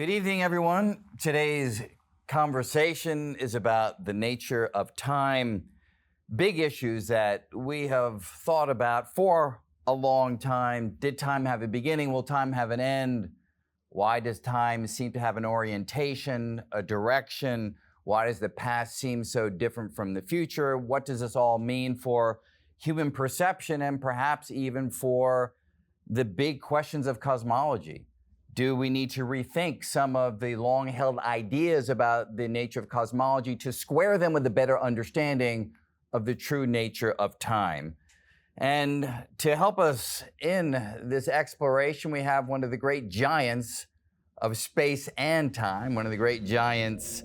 Good evening, everyone. Today's conversation is about the nature of time, big issues that we have thought about for a long time. Did time have a beginning? Will time have an end? Why does time seem to have an orientation, a direction? Why does the past seem so different from the future? What does this all mean for human perception and perhaps even for the big questions of cosmology? Do we need to rethink some of the long-held ideas about the nature of cosmology to square them with a better understanding of the true nature of time? And to help us in this exploration, we have one of the great giants of space and time, one of the great giants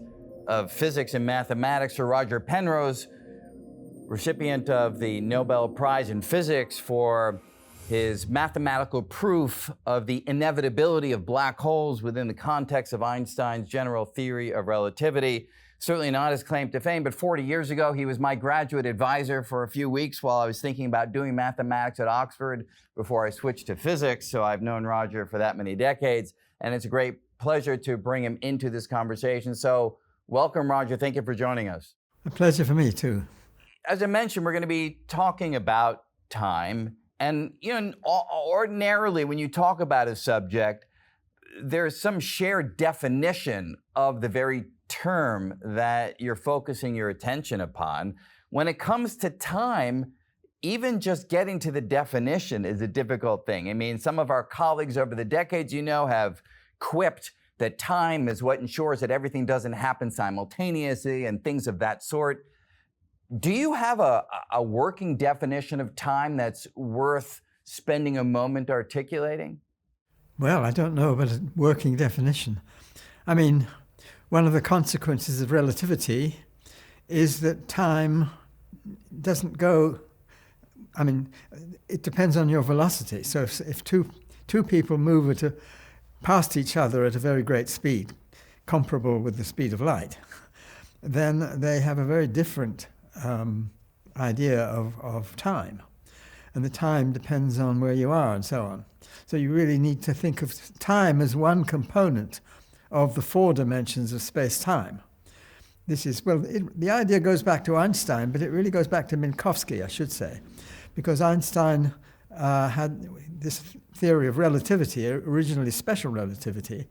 of physics and mathematics, Sir Roger Penrose, recipient of the Nobel Prize in Physics for his mathematical proof of the inevitability of black holes within the context of Einstein's general theory of relativity. Certainly not his claim to fame, but 40 years ago, he was my graduate advisor for a few weeks while I was thinking about doing mathematics at Oxford before I switched to physics. So I've known Roger for that many decades, and it's a great pleasure to bring him into this conversation. So welcome, Roger. Thank you for joining us. A pleasure for me, too. As I mentioned, we're going to be talking about time. And ordinarily, when you talk about a subject, there's some shared definition of the very term that you're focusing your attention upon. When it comes to time, even just getting to the definition is a difficult thing. I mean, some of our colleagues over the decades, have quipped that time is what ensures that everything doesn't happen simultaneously and things of that sort. Do you have a working definition of time that's worth spending a moment articulating? Well, I don't know about a working definition. I mean, one of the consequences of relativity is that time doesn't go, it depends on your velocity. So if two people move past each other at a very great speed, comparable with the speed of light, then they have a very different idea of time. And the time depends on where you are and so on. So you really need to think of time as one component of the four dimensions of space-time. The idea goes back to Einstein, but it really goes back to Minkowski, I should say, because Einstein had this theory of relativity, originally special relativity,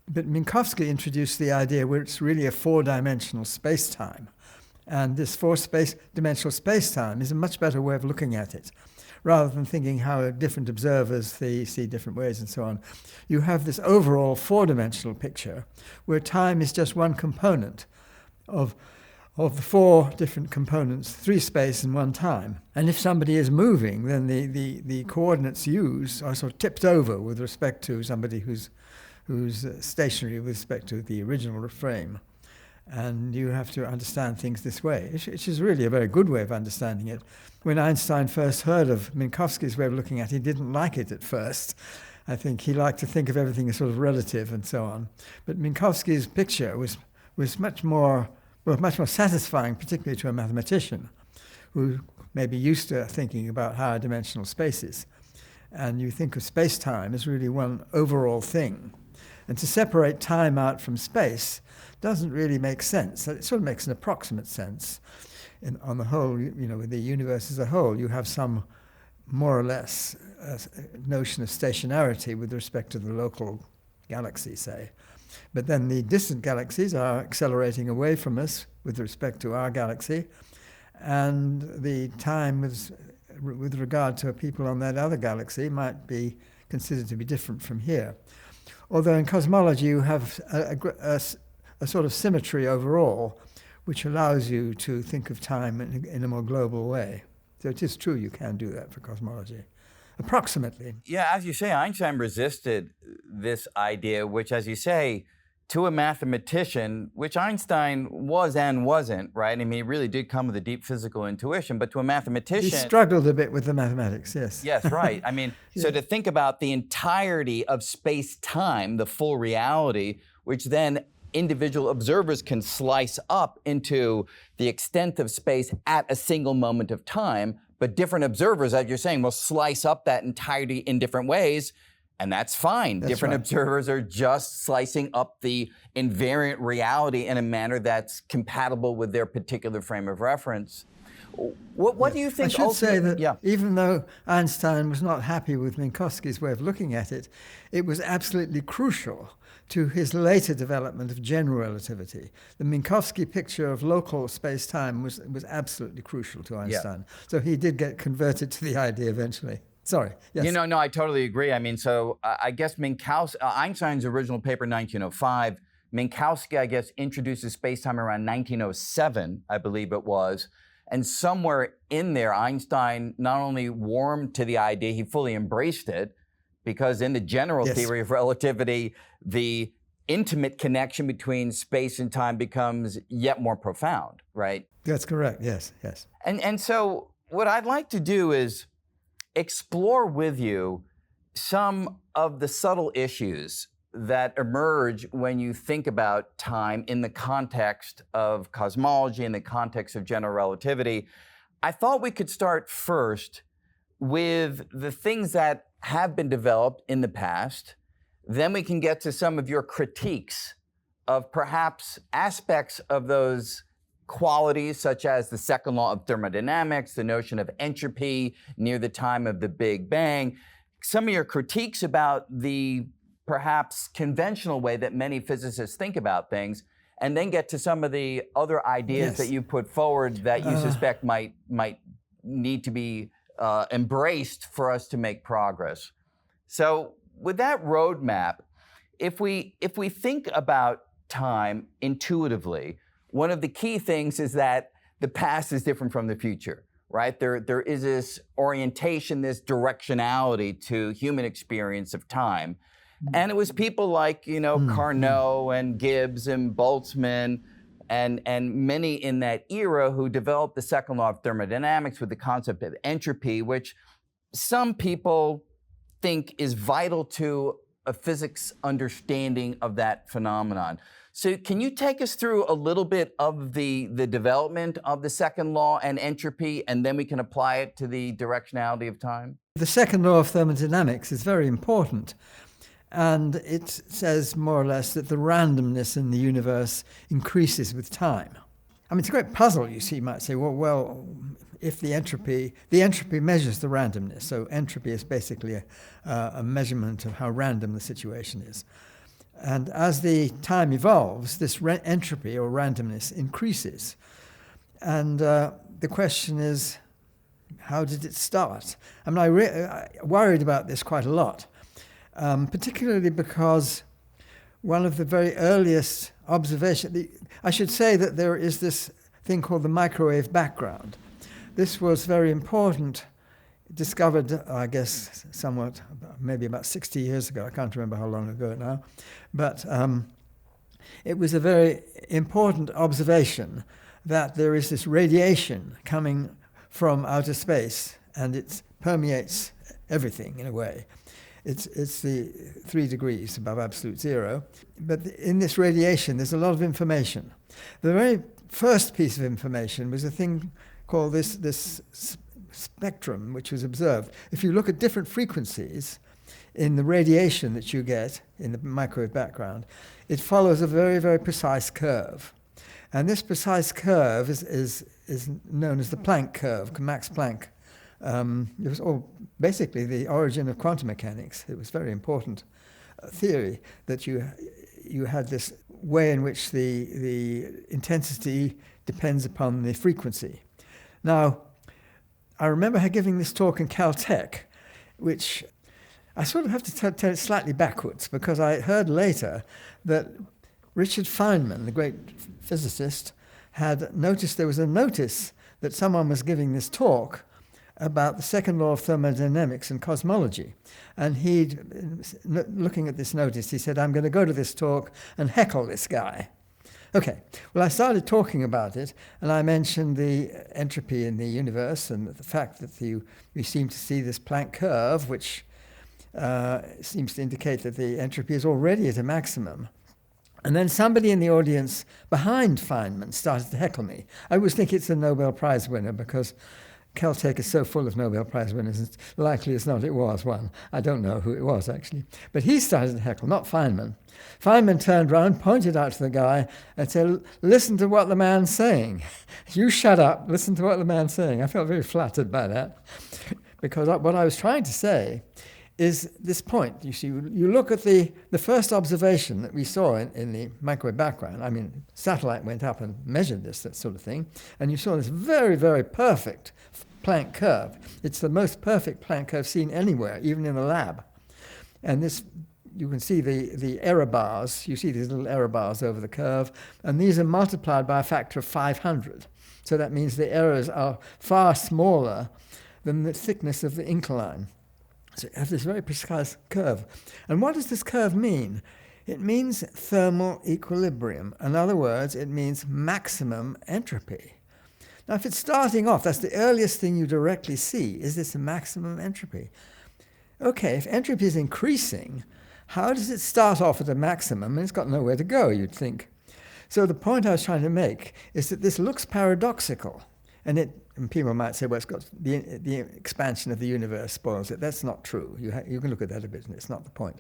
but Minkowski introduced the idea where it's really a four-dimensional space-time. And this four-dimensional space-time is a much better way of looking at it. Rather than thinking how different observers see different ways and so on, you have this overall four-dimensional picture where time is just one component of the four different components, three space and one time. And if somebody is moving, then the coordinates used are sort of tipped over with respect to somebody who's stationary with respect to the original frame. And you have to understand things this way, which is really a very good way of understanding it. When Einstein first heard of Minkowski's way of looking at it, he didn't like it at first. I think he liked to think of everything as sort of relative and so on. But Minkowski's picture was much more satisfying, particularly to a mathematician who may be used to thinking about higher dimensional spaces. And you think of space-time as really one overall thing. And to separate time out from space doesn't really make sense. It sort of makes an approximate sense. On the whole, with the universe as a whole, you have some more or less notion of stationarity with respect to the local galaxy, say. But then the distant galaxies are accelerating away from us with respect to our galaxy, and the time with regard to people on that other galaxy might be considered to be different from here. Although in cosmology you have a sort of symmetry overall, which allows you to think of time in a more global way. So it is true you can do that for cosmology, approximately. Yeah, as you say, Einstein resisted this idea, which, as you say, to a mathematician, which Einstein was and wasn't, right? I mean, he really did come with a deep physical intuition, but to a mathematician... He struggled a bit with the mathematics, yes. Yes, right. I mean, yeah. So to think about the entirety of space-time, the full reality, which then individual observers can slice up into the extent of space at a single moment of time, but different observers, as you're saying, will slice up that entirety in different ways. And that's fine. That's Different right. observers are just slicing up the invariant reality in a manner that's compatible with their particular frame of reference. What do you think? I should say that Yeah. even though Einstein was not happy with Minkowski's way of looking at it, it was absolutely crucial to his later development of general relativity. The Minkowski picture of local space-time was absolutely crucial to Einstein. Yeah. So he did get converted to the idea eventually. Sorry. Yes. No, I totally agree. I mean, so I guess Einstein's original paper, 1905, Minkowski, I guess, introduces space-time around 1907, I believe it was. And somewhere in there, Einstein not only warmed to the idea, he fully embraced it, because in the general theory of relativity, the intimate connection between space and time becomes yet more profound, right? That's correct, yes. And so what I'd like to do is explore with you some of the subtle issues that emerge when you think about time in the context of cosmology, in the context of general relativity. I thought we could start first with the things that have been developed in the past. Then we can get to some of your critiques of perhaps aspects of those qualities, such as the second law of thermodynamics, the notion of entropy near the time of the Big Bang, some of your critiques about the perhaps conventional way that many physicists think about things, and then get to some of the other ideas that you put forward that you suspect might need to be embraced for us to make progress. So with that roadmap, if we think about time intuitively, one of the key things is that the past is different from the future, right? There is this orientation, this directionality to human experience of time. And it was people like, Carnot and Gibbs and Boltzmann and many in that era who developed the second law of thermodynamics with the concept of entropy, which some people think is vital to a physics understanding of that phenomenon. So can you take us through a little bit of the development of the second law and entropy, and then we can apply it to the directionality of time? The second law of thermodynamics is very important. And it says more or less that the randomness in the universe increases with time. I mean, it's a great puzzle, you see. You might say, well, if the entropy measures the randomness. So entropy is basically a measurement of how random the situation is. And as the time evolves, this entropy or randomness increases. And the question is, how did it start? I mean, I worried about this quite a lot, particularly because one of the very earliest observations, I should say that there is this thing called the microwave background. This was very important, discovered, I guess, somewhat, maybe about 60 years ago. I can't remember how long ago now. But it was a very important observation that there is this radiation coming from outer space, and it permeates everything in a way. It's the 3 degrees above absolute zero. But in this radiation, there's a lot of information. The very first piece of information was a thing called this spectrum, which was observed. If you look at different frequencies in the radiation that you get in the microwave background, it follows a very, very precise curve. And this precise curve is known as the Planck curve, Max Planck. It was all basically the origin of quantum mechanics. It was very important theory that you had this way in which the intensity depends upon the frequency. Now, I remember her giving this talk in Caltech, which I sort of have to tell it slightly backwards, because I heard later that Richard Feynman, the great physicist, had noticed there was a notice that someone was giving this talk about the second law of thermodynamics and cosmology. And looking at this notice, he said, I'm going to go to this talk and heckle this guy. Okay, well, I started talking about it, and I mentioned the entropy in the universe and the fact that we seem to see this Planck curve, which seems to indicate that the entropy is already at a maximum. And then somebody in the audience behind Feynman started to heckle me. I always think it's a Nobel Prize winner, because Caltech is so full of Nobel Prize winners, it's likely as not it was one. I don't know who it was, actually. But he started to heckle, not Feynman. Feynman turned round, pointed out to the guy, and said, listen to what the man's saying. You shut up, listen to what the man's saying. I felt very flattered by that, because what I was trying to say is this point. You see, you look at the first observation that we saw in the microwave background. I mean, satellite went up and measured this, that sort of thing, and you saw this very, very perfect Planck curve. It's the most perfect Planck curve seen anywhere, even in a lab. And this, you can see the error bars. You see these little error bars over the curve, and these are multiplied by a factor of 500. So that means the errors are far smaller than the thickness of the incline. So you have this very precise curve. And what does this curve mean? It means thermal equilibrium. In other words, it means maximum entropy. Now, if it's starting off, that's the earliest thing you directly see, is this maximum entropy. Okay, if entropy is increasing, how does it start off at a maximum? And it's got nowhere to go, you'd think. So the point I was trying to make is that this looks paradoxical. And people might say, well, it's got the expansion of the universe spoils it. That's not true. You can look at that a bit, and it's not the point.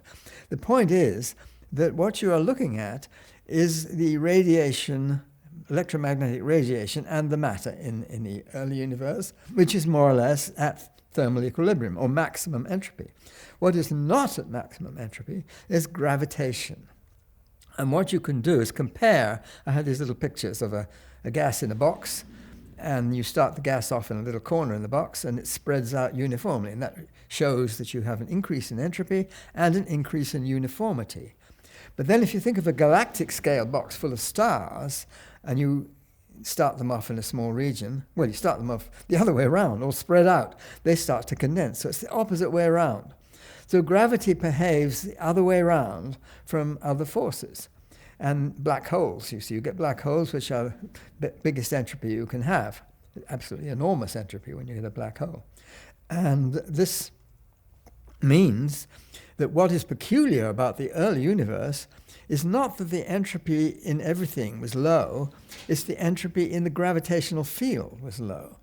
The point is that what you are looking at is the radiation, electromagnetic radiation, and the matter in the early universe, which is more or less at thermal equilibrium, or maximum entropy. What is not at maximum entropy is gravitation. And what you can do is compare. I had these little pictures of a gas in a box, and you start the gas off in a little corner in the box, and it spreads out uniformly. And that shows that you have an increase in entropy and an increase in uniformity. But then if you think of a galactic scale box full of stars, and you start them off in a small region, well, you start them off the other way around, all spread out. They start to condense. So it's the opposite way around. So gravity behaves the other way around from other forces. And black holes, you see, you get black holes, which are the biggest entropy you can have. Absolutely enormous entropy when you hit a black hole. And this means that what is peculiar about the early universe is not that the entropy in everything was low, it's the entropy in the gravitational field was low.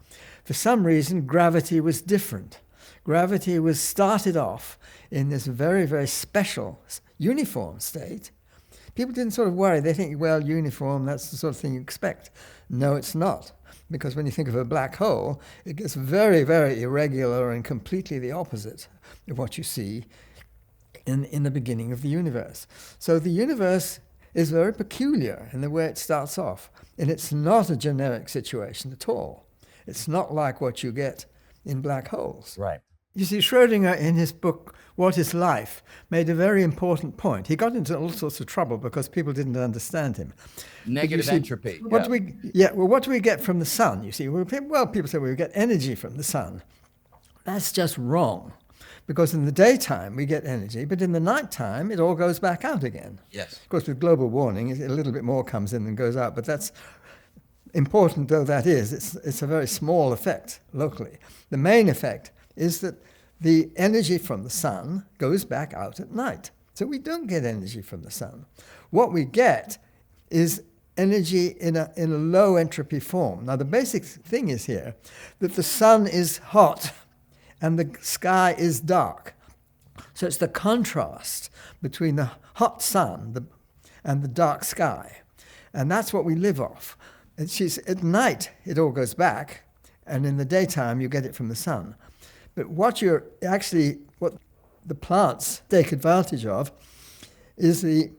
For some reason, gravity was different. Gravity was started off in this very, very special uniform state. People didn't sort of worry. They think, well, uniform, that's the sort of thing you expect. No, it's not. Because when you think of a black hole, it gets very, very irregular and completely the opposite of what you see in the beginning of the universe. So the universe is very peculiar in the way it starts off. And it's not a generic situation at all. It's not like what you get in black holes. Right. You see, Schrödinger, in his book, What is Life, made a very important point. He got into all sorts of trouble because people didn't understand him. Negative entropy. What do we get from the sun? You see, well, people say, well, we get energy from the sun. That's just wrong. Because in the daytime, we get energy, but in the nighttime, it all goes back out again. Yes. Of course, with global warming, a little bit more comes in than goes out, but that's important though that is. It's a very small effect locally. The main effect is that the energy from the sun goes back out at night. So we don't get energy from the sun. What we get is energy in a low entropy form. Now the basic thing is here that the sun is hot and the sky is dark. So it's the contrast between the hot sun and the dark sky. And that's what we live off. At night it all goes back, and in the daytime you get it from the sun. But what the plants take advantage of is the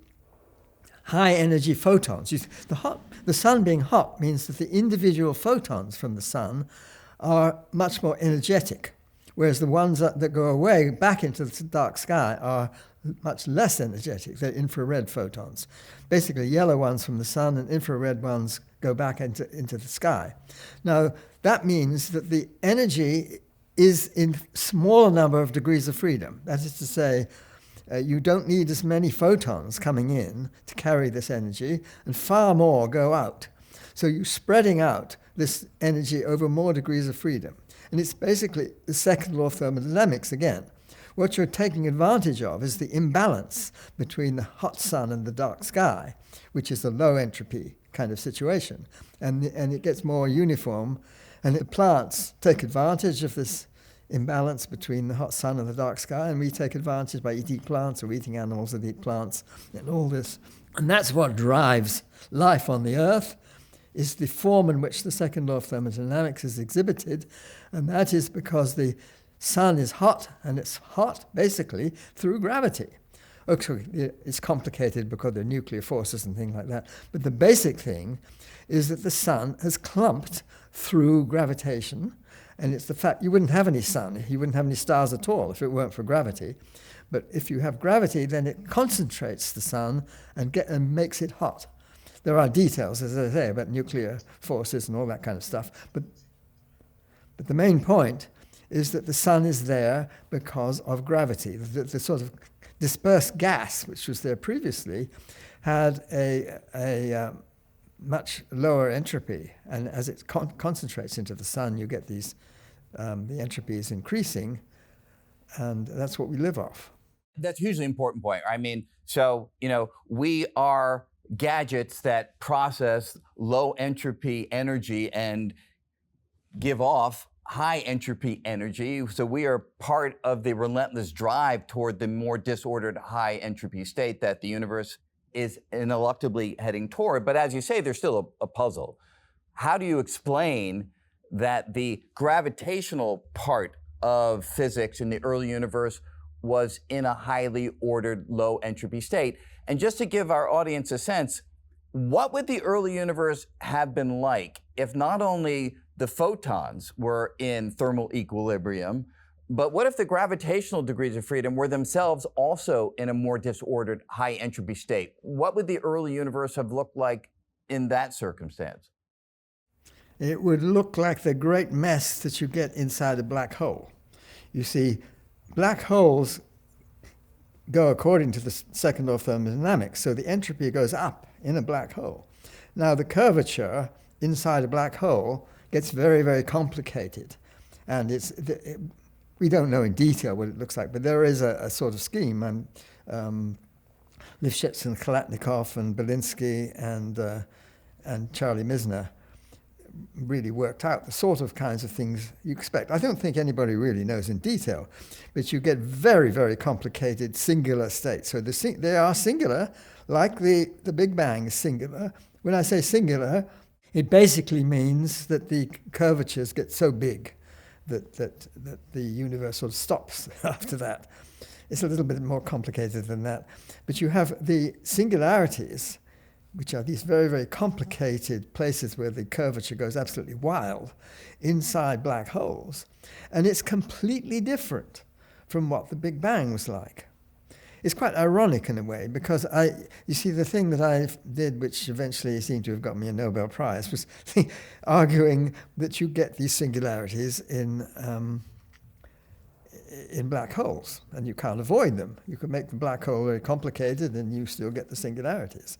high energy photons. The sun being hot means that the individual photons from the sun are much more energetic, whereas the ones that go away back into the dark sky are much less energetic. They're infrared photons. Basically, yellow ones from the sun and infrared ones go back into the sky. Now, that means that the energy is in smaller number of degrees of freedom. That is to say, you don't need as many photons coming in to carry this energy, and far more go out. So you're spreading out this energy over more degrees of freedom. And it's basically the second law of thermodynamics again. What you're taking advantage of is the imbalance between the hot sun and the dark sky, which is a low entropy kind of situation. And it gets more uniform And the plants take advantage of this imbalance between the hot sun and the dark sky, and we take advantage by eating plants or eating animals that eat plants and all this. And that's what drives life on the Earth, is the form in which the second law of thermodynamics is exhibited, and that is because the sun is hot, and it's hot basically through gravity. Okay, it's complicated because there are nuclear forces and things like that, but the basic thing is that the sun has clumped through gravitation, and it's the fact you wouldn't have any sun, you wouldn't have any stars at all if it weren't for gravity. But if you have gravity, then it concentrates the sun and makes it hot. There are details, as I say, about nuclear forces and all that kind of stuff, but the main point is that the sun is there because of gravity. The sort of dispersed gas, which was there previously, had a much lower entropy, and as it concentrates into the sun, you get these, the entropy is increasing, and that's what we live off. That's a hugely important point. I mean, so, we are gadgets that process low entropy energy and give off high entropy energy. So we are part of the relentless drive toward the more disordered high entropy state that the universe is ineluctably heading toward. But as you say, there's still a puzzle. How do you explain that the gravitational part of physics in the early universe was in a highly ordered low entropy state? And just to give our audience a sense, what would the early universe have been like if not only the photons were in thermal equilibrium, but what if the gravitational degrees of freedom were themselves also in a more disordered high entropy state? What would the early universe have looked like in that circumstance? It would look like the great mess that you get inside a black hole. You see, black holes go according to the second law of thermodynamics, so the entropy goes up in a black hole. Now, the curvature inside a black hole gets very, very complicated, and we don't know in detail what it looks like, but there is a sort of scheme. Lifshitz and Kalatnikov and Belinsky and Charlie Misner really worked out the sort of kinds of things you expect. I don't think anybody really knows in detail, but you get very, very complicated singular states. So they are singular, like the Big Bang is singular. When I say singular, it basically means that the curvatures get so big that the universe sort of stops after that. It's a little bit more complicated than that. But you have the singularities, which are these very, very complicated places where the curvature goes absolutely wild inside black holes. And it's completely different from what the Big Bang was like. It's quite ironic in a way, because you see, the thing that I did, which eventually seemed to have got me a Nobel Prize, was arguing that you get these singularities in black holes, and you can't avoid them. You can make the black hole very complicated, and you still get the singularities.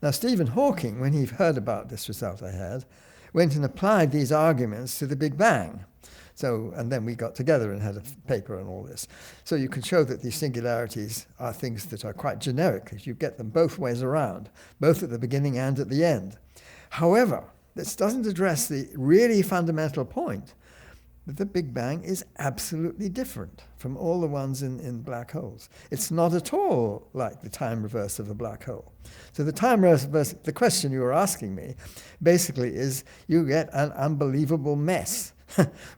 Now, Stephen Hawking, when he heard about this result I had, went and applied these arguments to the Big Bang. So, and then we got together and had a paper on all this. So you can show that these singularities are things that are quite generic. You get them both ways around, both at the beginning and at the end. However, this doesn't address the really fundamental point that the Big Bang is absolutely different from all the ones in black holes. It's not at all like the time reverse of a black hole. So the time reverse, the question you were asking me, basically is you get an unbelievable mess,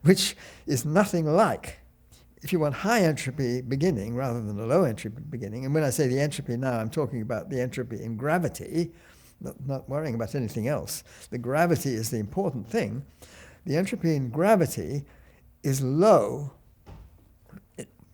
which is nothing like, if you want high entropy beginning rather than a low entropy beginning, and when I say the entropy now, I'm talking about the entropy in gravity, not worrying about anything else. The gravity is the important thing. The entropy in gravity is low,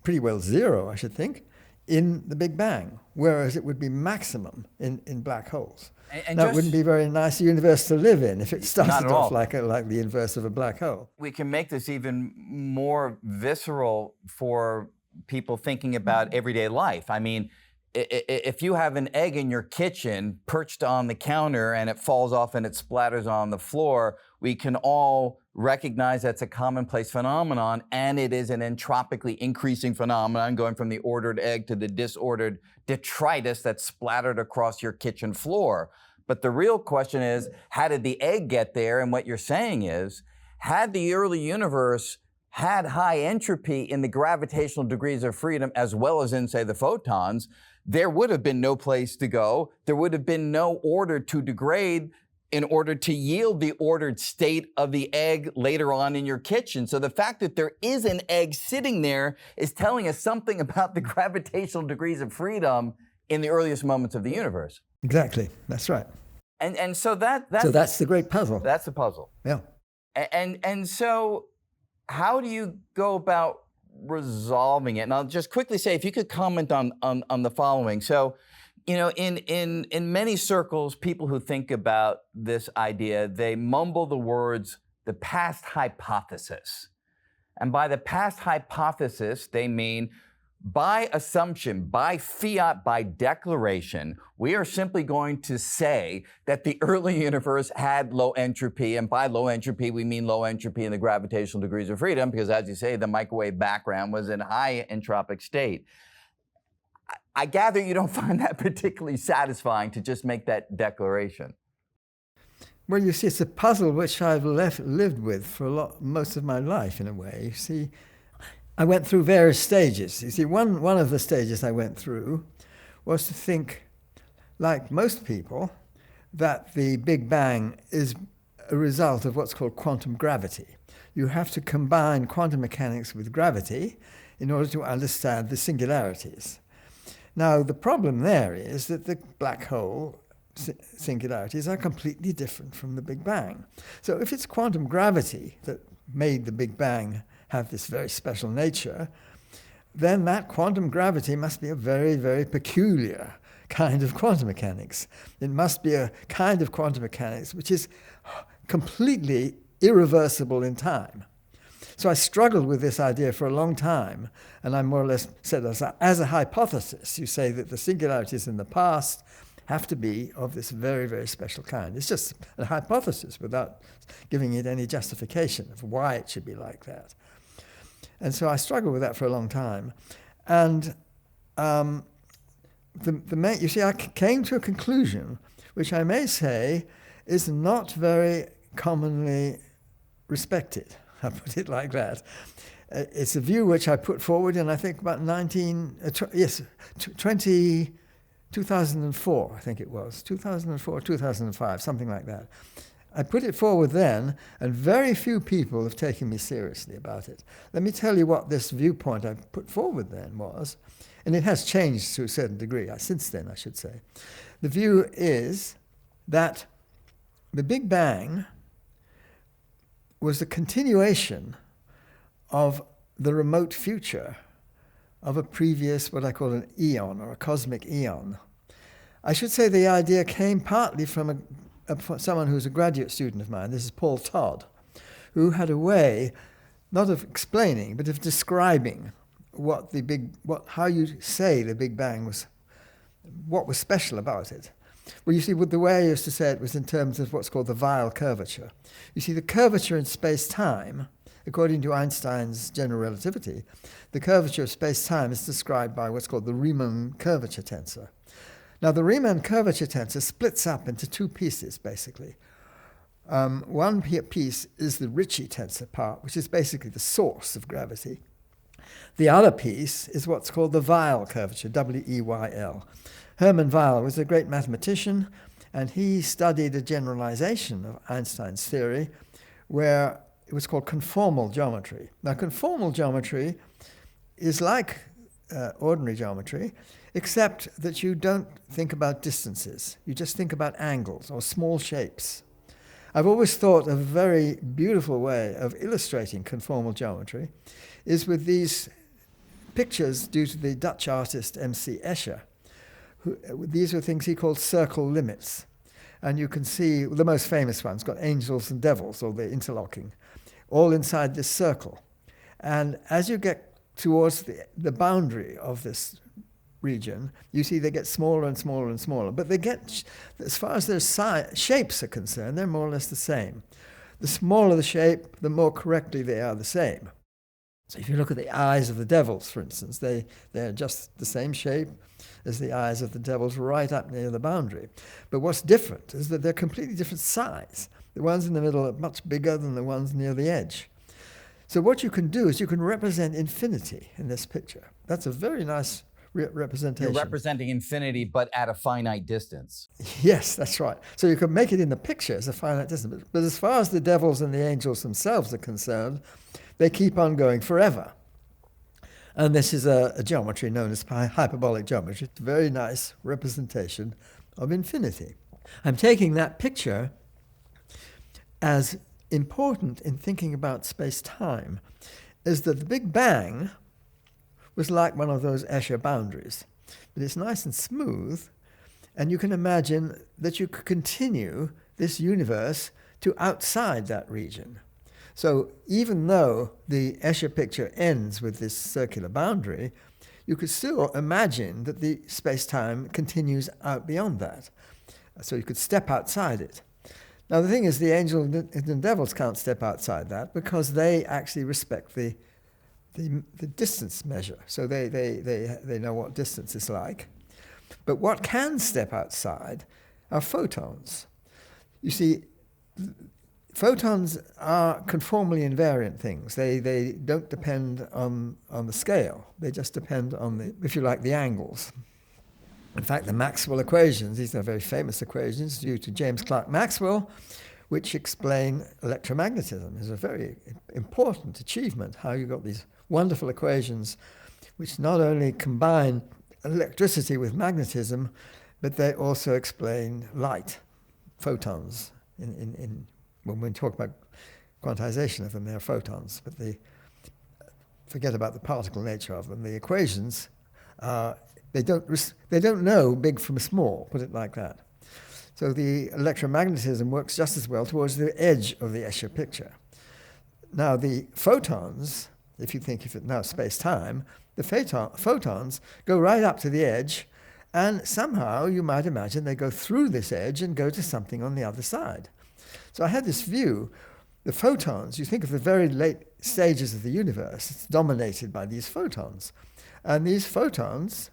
pretty well zero, I should think, in the Big Bang, whereas it would be maximum in black holes. And now, it wouldn't be a very nice universe to live in if it started off like the inverse of a black hole. We can make this even more visceral for people thinking about everyday life. I mean, if you have an egg in your kitchen perched on the counter and it falls off and it splatters on the floor, we can all recognize that's a commonplace phenomenon, and it is an entropically increasing phenomenon going from the ordered egg to the disordered detritus that's splattered across your kitchen floor. But the real question is, how did the egg get there? And what you're saying is, had the early universe had high entropy in the gravitational degrees of freedom as well as in, say, the photons, there would have been no place to go. There would have been no order to degrade in order to yield the ordered state of the egg later on in your kitchen. So the fact that there is an egg sitting there is telling us something about the gravitational degrees of freedom in the earliest moments of the universe. Exactly, that's right. And so that's the great puzzle. That's the puzzle. Yeah. And so how do you go about resolving it? And I'll just quickly say, if you could comment on the following. So, you know, in many circles, people who think about this idea, they mumble the words, the past hypothesis. And by the past hypothesis, they mean by assumption, by fiat, by declaration, we are simply going to say that the early universe had low entropy. And by low entropy, we mean low entropy in the gravitational degrees of freedom, because as you say, the microwave background was in high entropic state. I gather you don't find that particularly satisfying to just make that declaration. Well, you see, it's a puzzle which I've lived with for most of my life, in a way. You see, I went through various stages. You see, one of the stages I went through was to think, like most people, that the Big Bang is a result of what's called quantum gravity. You have to combine quantum mechanics with gravity in order to understand the singularities. Now, the problem there is that the black hole singularities are completely different from the Big Bang. So if it's quantum gravity that made the Big Bang have this very special nature, then that quantum gravity must be a very, very peculiar kind of quantum mechanics. It must be a kind of quantum mechanics which is completely irreversible in time. So I struggled with this idea for a long time, and I more or less said as a hypothesis, you say that the singularities in the past have to be of this very, very special kind. It's just a hypothesis without giving it any justification of why it should be like that. And so I struggled with that for a long time. And you see, I came to a conclusion, which I may say is not very commonly respected. I put it like that. It's a view which I put forward in, I think, about 2004, I think it was, 2004, 2005, something like that. I put it forward then, and very few people have taken me seriously about it. Let me tell you what this viewpoint I put forward then was, and it has changed to a certain degree, since then, I should say. The view is that the Big Bang was a continuation of the remote future of a previous, what I call an eon, or a cosmic eon. I should say the idea came partly from someone who was a graduate student of mine. This is Paul Todd, who had a way, not of explaining, but of describing how you say the Big Bang was, what was special about it. Well, you see, the way I used to say it was in terms of what's called the Weyl curvature. You see, the curvature in space-time, according to Einstein's general relativity, the curvature of space-time is described by what's called the Riemann curvature tensor. Now, the Riemann curvature tensor splits up into two pieces, basically. One piece is the Ricci tensor part, which is basically the source of gravity. The other piece is what's called the Weyl curvature, W-E-Y-L. Hermann Weyl was a great mathematician, and he studied a generalization of Einstein's theory where it was called conformal geometry. Now, conformal geometry is like ordinary geometry, except that you don't think about distances. You just think about angles or small shapes. I've always thought a very beautiful way of illustrating conformal geometry is with these pictures due to the Dutch artist M.C. Escher. These are things he called circle limits. And you can see the most famous one's got angels and devils, or they're interlocking, all inside this circle. And as you get towards the boundary of this region, you see they get smaller and smaller and smaller. But they get, as far as their shapes are concerned, they're more or less the same. The smaller the shape, the more correctly they are the same. So if you look at the eyes of the devils, for instance, they're just the same shape as the eyes of the devils right up near the boundary. But what's different is that they're completely different size. The ones in the middle are much bigger than the ones near the edge. So what you can do is you can represent infinity in this picture. That's a very nice representation. You're representing infinity, but at a finite distance. Yes, that's right. So you can make it in the picture as a finite distance. But as far as the devils and the angels themselves are concerned, they keep on going forever. And this is a geometry known as hyperbolic geometry. It's a very nice representation of infinity. I'm taking that picture as important in thinking about space-time, is that the Big Bang was like one of those Escher boundaries. But it's nice and smooth, and you can imagine that you could continue this universe to outside that region. So even though the Escher picture ends with this circular boundary, you could still imagine that the space-time continues out beyond that. So you could step outside it. Now the thing is, the angels and the devils can't step outside that because they actually respect the distance measure. So they know what distance is like. But what can step outside are photons. You see, photons are conformally invariant things. They don't depend on the scale. They just depend on the, if you like, the angles. In fact, the Maxwell equations, these are very famous equations due to James Clerk Maxwell, which explain electromagnetism. It's a very important achievement, how you got these wonderful equations which not only combine electricity with magnetism, but they also explain light, photons. When we talk about quantization of them, they're photons, but forget about the particle nature of them. The equations they don't know big from small, put it like that. So the electromagnetism works just as well towards the edge of the Escher picture. Now the photons, if you think of it now space-time, the photons go right up to the edge, and somehow you might imagine they go through this edge and go to something on the other side. So I had this view, the photons, you think of the very late stages of the universe, it's dominated by these photons. And these photons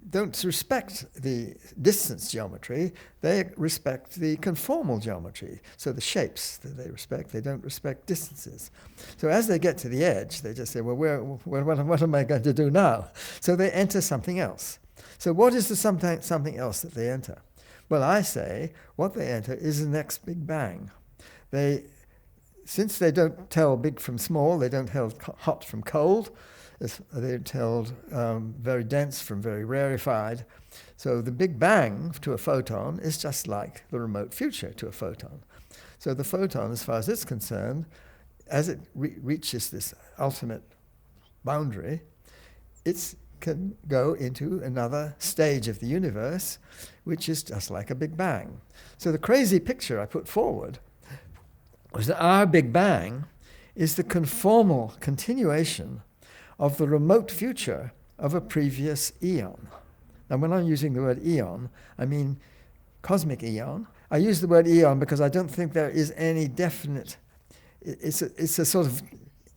don't respect the distance geometry, they respect the conformal geometry. So the shapes that they respect, they don't respect distances. So as they get to the edge, they just say, well, what am I going to do now? So they enter something else. So what is the something else that they enter? Well, I say what they enter is the next Big Bang. Since they don't tell big from small, they don't tell hot from cold, they tell very dense from very rarefied. So the Big Bang to a photon is just like the remote future to a photon. So the photon, as far as it's concerned, as it reaches this ultimate boundary, it can go into another stage of the universe, which is just like a Big Bang. So the crazy picture I put forward was that our Big Bang is the conformal continuation of the remote future of a previous eon. Now, when I'm using the word eon, I mean cosmic eon. I use the word eon because I don't think there is any definite, it's a sort of,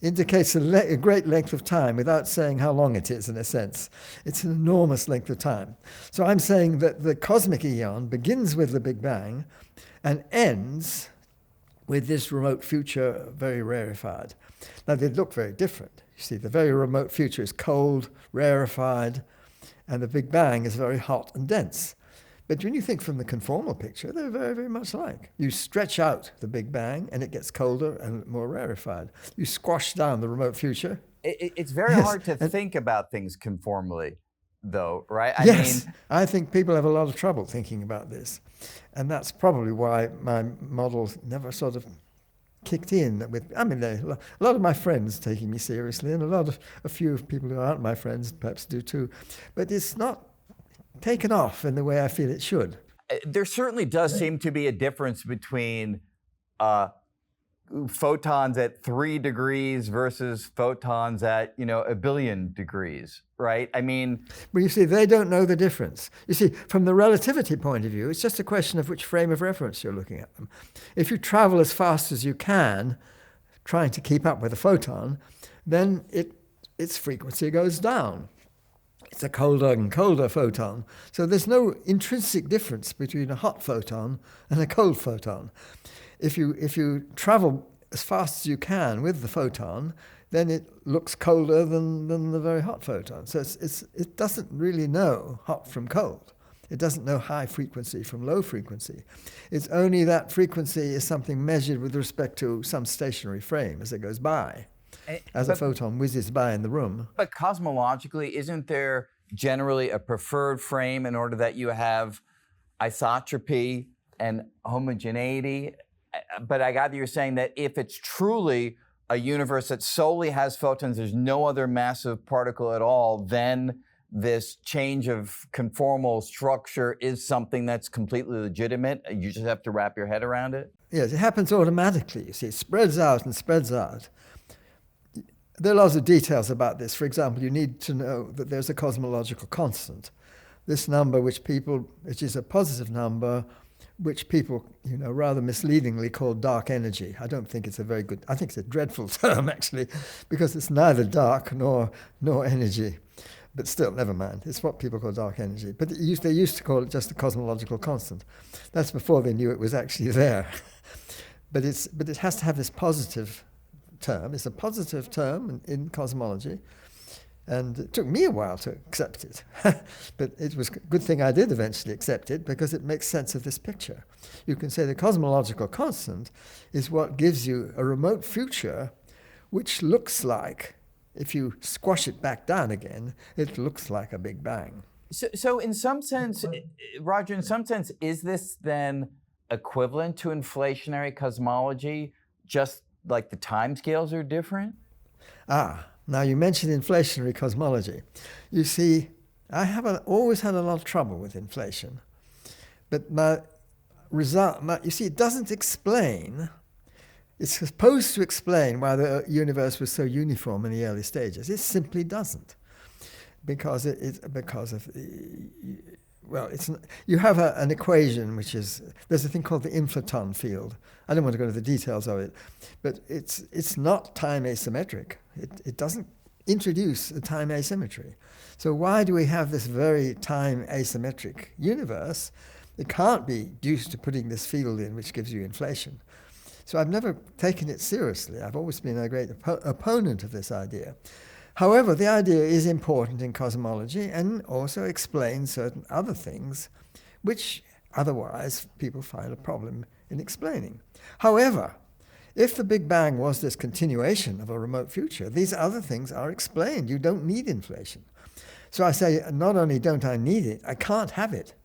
indicates a great length of time without saying how long it is, in a sense. It's an enormous length of time. So I'm saying that the cosmic eon begins with the Big Bang and ends with this remote future, very rarefied. Now, they look very different. You see, the very remote future is cold, rarefied, and the Big Bang is very hot and dense. But when you think from the conformal picture, they're very, very much alike. You stretch out the Big Bang, and it gets colder and more rarefied. You squash down the remote future. It's very hard to think about things conformally, though, right? I think people have a lot of trouble thinking about this. And that's probably why my model never sort of kicked in. A lot of my friends taking me seriously, and a few people who aren't my friends perhaps do too. But it's not taken off in the way I feel it should. There certainly does seem to be a difference between photons at 3 degrees versus photons at, a billion degrees, right? I mean... Well, you see, they don't know the difference. You see, from the relativity point of view, it's just a question of which frame of reference you're looking at them. If you travel as fast as you can, trying to keep up with a photon, then its frequency goes down. It's a colder and colder photon. So there's no intrinsic difference between a hot photon and a cold photon. If you travel as fast as you can with the photon, then it looks colder than the very hot photon. So it doesn't really know hot from cold. It doesn't know high frequency from low frequency. It's only that frequency is something measured with respect to some stationary frame as it goes by, as a photon whizzes by in the room. But cosmologically, isn't there generally a preferred frame in order that you have isotropy and homogeneity? But I gather you're saying that if it's truly a universe that solely has photons, there's no other massive particle at all, then this change of conformal structure is something that's completely legitimate. You just have to wrap your head around it? Yes, it happens automatically. You see, it spreads out and spreads out. There are lots of details about this. For example, you need to know that there's a cosmological constant. This number, which is a positive number, which people, rather misleadingly call dark energy. I don't think it's a very good, I think it's a dreadful term, actually, because it's neither dark nor energy. But still, never mind. It's what people call dark energy. But they used to call it just a cosmological constant. That's before they knew it was actually there. But it has to have this positive term. It's a positive term in cosmology. And it took me a while to accept it. But it was a good thing I did eventually accept it, because it makes sense of this picture. You can say the cosmological constant is what gives you a remote future which looks like, if you squash it back down again, it looks like a Big Bang. So in some sense, Roger, is this then equivalent to inflationary cosmology, just like the timescales are different? Now you mentioned inflationary cosmology. You see, I have always had a lot of trouble with inflation. But you see, it doesn't explain. It's supposed to explain why the universe was so uniform in the early stages. It simply doesn't, because you have an equation there's a thing called the inflaton field. I don't want to go into the details of it, but it's not time asymmetric. It doesn't introduce a time asymmetry. So why do we have this very time asymmetric universe? It can't be due to putting this field in which gives you inflation. So I've never taken it seriously. I've always been a great opponent of this idea. However, the idea is important in cosmology and also explains certain other things which otherwise people find a problem in explaining. However, if the Big Bang was this continuation of a remote future, these other things are explained. You don't need inflation. So I say, not only don't I need it, I can't have it.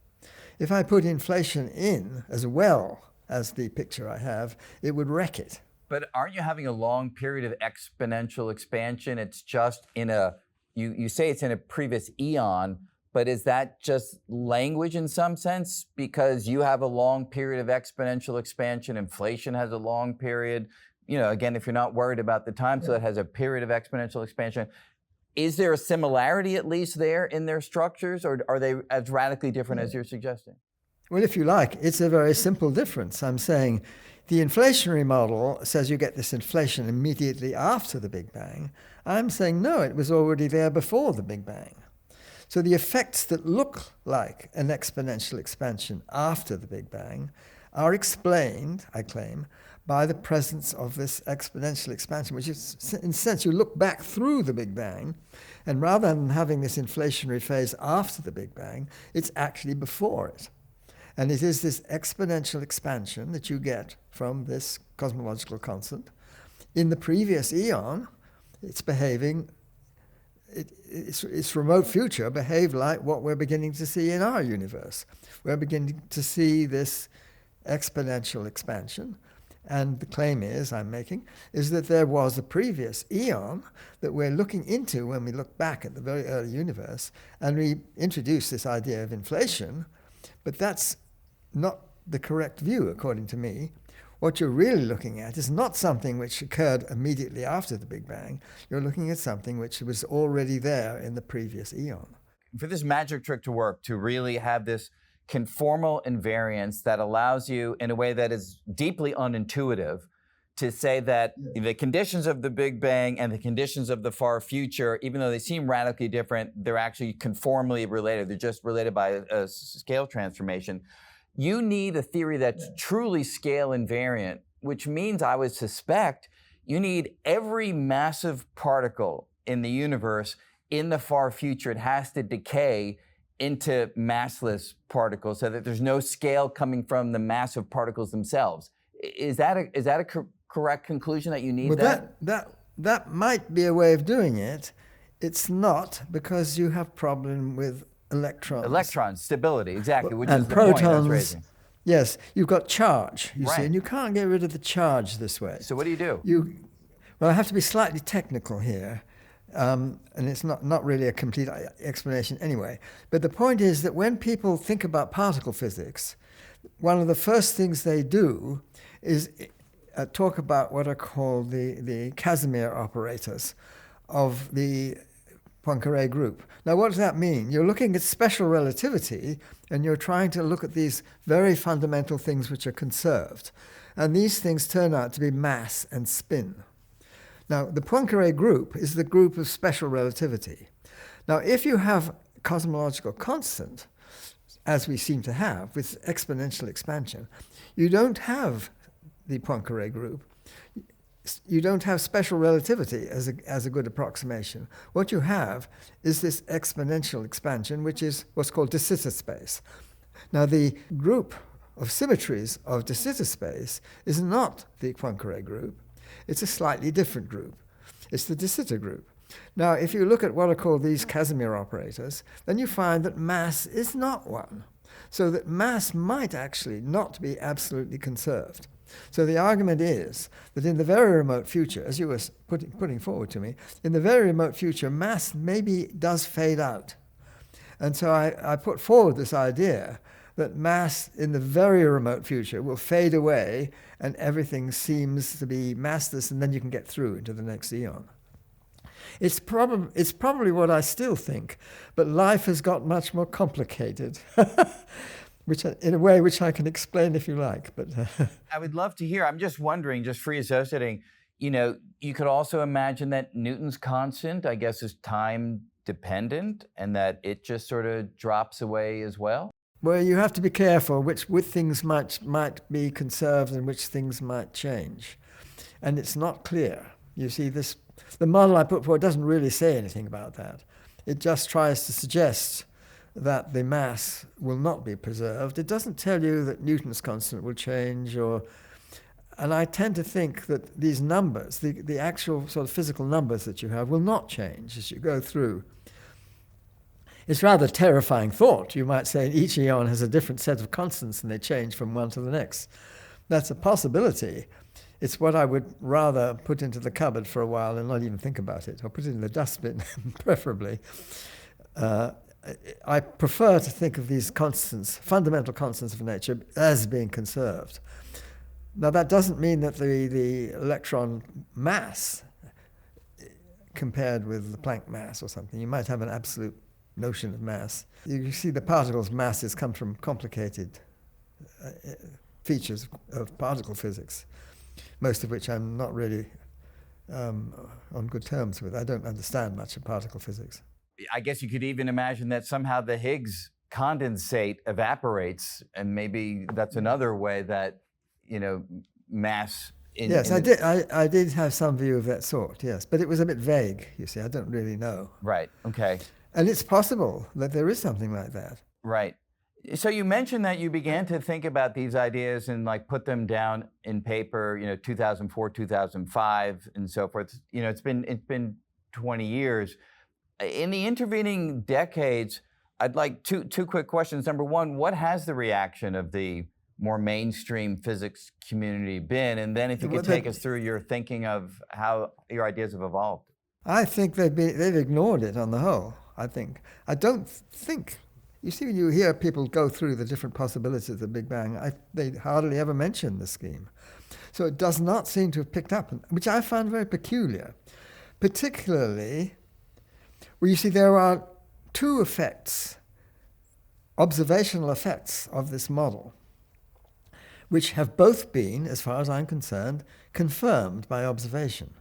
If I put inflation in as well as the picture I have, it would wreck it. But aren't you having a long period of exponential expansion? It's just you say it's in a previous eon, but is that just language in some sense? Because you have a long period of exponential expansion, inflation has a long period. Again, if you're not worried about the time, so it has a period of exponential expansion. Is there a similarity at least there in their structures, or are they as radically different as you're suggesting? Well, if you like, it's a very simple difference. I'm saying the inflationary model says you get this inflation immediately after the Big Bang. I'm saying no, it was already there before the Big Bang. So the effects that look like an exponential expansion after the Big Bang are explained, I claim, by the presence of this exponential expansion, which is, in a sense, you look back through the Big Bang, and rather than having this inflationary phase after the Big Bang, it's actually before it. And it is this exponential expansion that you get from this cosmological constant. In the previous eon, it's behaving, its remote future behaved like what we're beginning to see in our universe. We're beginning to see this exponential expansion. And the claim I'm making, is that there was a previous eon that we're looking into when we look back at the very early universe, and we introduce this idea of inflation, but that's not the correct view, according to me. What you're really looking at is not something which occurred immediately after the Big Bang. You're looking at something which was already there in the previous eon. For this magic trick to work, to really have this conformal invariance that allows you, in a way that is deeply unintuitive, to say that the conditions of the Big Bang and the conditions of the far future, even though they seem radically different, they're actually conformally related. They're just related by a scale transformation. You need a theory that's truly scale invariant, which means I would suspect you need every massive particle in the universe in the far future. It has to decay into massless particles so that there's no scale coming from the massive particles themselves. Is that a correct conclusion that you need that might be a way of doing it. It's not, because you have problem with electrons. Electron stability, exactly, which and is the protons. point I was raising. Yes, you've got charge, you Right. see, and you can't get rid of the charge this way. So what do? Well, I have to be slightly technical here, and it's not really a complete explanation anyway. But the point is that when people think about particle physics, one of the first things they do is talk about what are called the Casimir operators of the Poincare group. Now, what does that mean? You're looking at special relativity, and you're trying to look at these very fundamental things which are conserved. And these things turn out to be mass and spin. Now, the Poincare group is the group of special relativity. Now, if you have cosmological constant, as we seem to have with exponential expansion, you don't have the Poincare group. You don't have special relativity as a good approximation. What you have is this exponential expansion, which is what's called de Sitter space. Now, the group of symmetries of de Sitter space is not the Poincare group. It's a slightly different group. It's the de Sitter group. Now, if you look at what are called these Casimir operators, then you find that mass is not one. So that mass might actually not be absolutely conserved. So the argument is that in the very remote future, as you were putting forward to me, in the very remote future, mass maybe does fade out. And so I put forward this idea that mass in the very remote future will fade away and everything seems to be massless, and then you can get through into the next eon. It's probably what I still think, but life has got much more complicated. Which, in a way, which I can explain if you like. But I would love to hear. I'm just wondering, just free associating, you could also imagine that Newton's constant, I guess, is time dependent and that it just sort of drops away as well? Well, you have to be careful which things might be conserved and which things might change. And it's not clear. You see, the model I put forward doesn't really say anything about that. It just tries to suggest that the mass will not be preserved. It doesn't tell you that Newton's constant will change, and I tend to think that these numbers, the actual sort of physical numbers that you have, will not change as you go through. It's rather a terrifying thought. You might say each eon has a different set of constants and they change from one to the next. That's a possibility. It's what I would rather put into the cupboard for a while and not even think about it, or put it in the dustbin, preferably. I prefer to think of these constants, fundamental constants of nature, as being conserved. Now, that doesn't mean that the electron mass, compared with the Planck mass or something, you might have an absolute notion of mass. You see the particles' masses come from complicated features of particle physics, most of which I'm not really on good terms with. I don't understand much of particle physics. I guess you could even imagine that somehow the Higgs condensate evaporates, and maybe that's another way that, mass... Yes, I did have some view of that sort, yes. But it was a bit vague, you see. I don't really know. Right, okay. And it's possible that there is something like that. Right. So you mentioned that you began to think about these ideas and put them down in paper, 2004, 2005, and so forth. It's been 20 years. In the intervening decades, I'd like two quick questions. Number one, what has the reaction of the more mainstream physics community been? And then if you could take us through your thinking of how your ideas have evolved. I think they've ignored it on the whole, I think. I don't think... You see, when you hear people go through the different possibilities of the Big Bang, they hardly ever mention the scheme. So it does not seem to have picked up, which I find very peculiar. Particularly, well, you see, there are two effects, observational effects of this model, which have both been, as far as I'm concerned, confirmed by observation.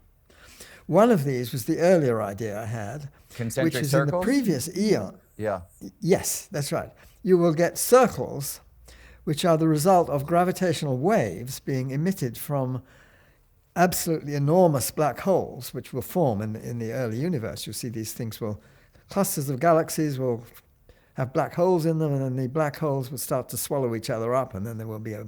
One of these was the earlier idea I had, Concentric which is circles? in the previous eon. Yeah. Yes, that's right. You will get circles which are the result of gravitational waves being emitted from absolutely enormous black holes, which will form in the early universe. You'll see these things clusters of galaxies will have black holes in them, and then the black holes will start to swallow each other up, and then there will be a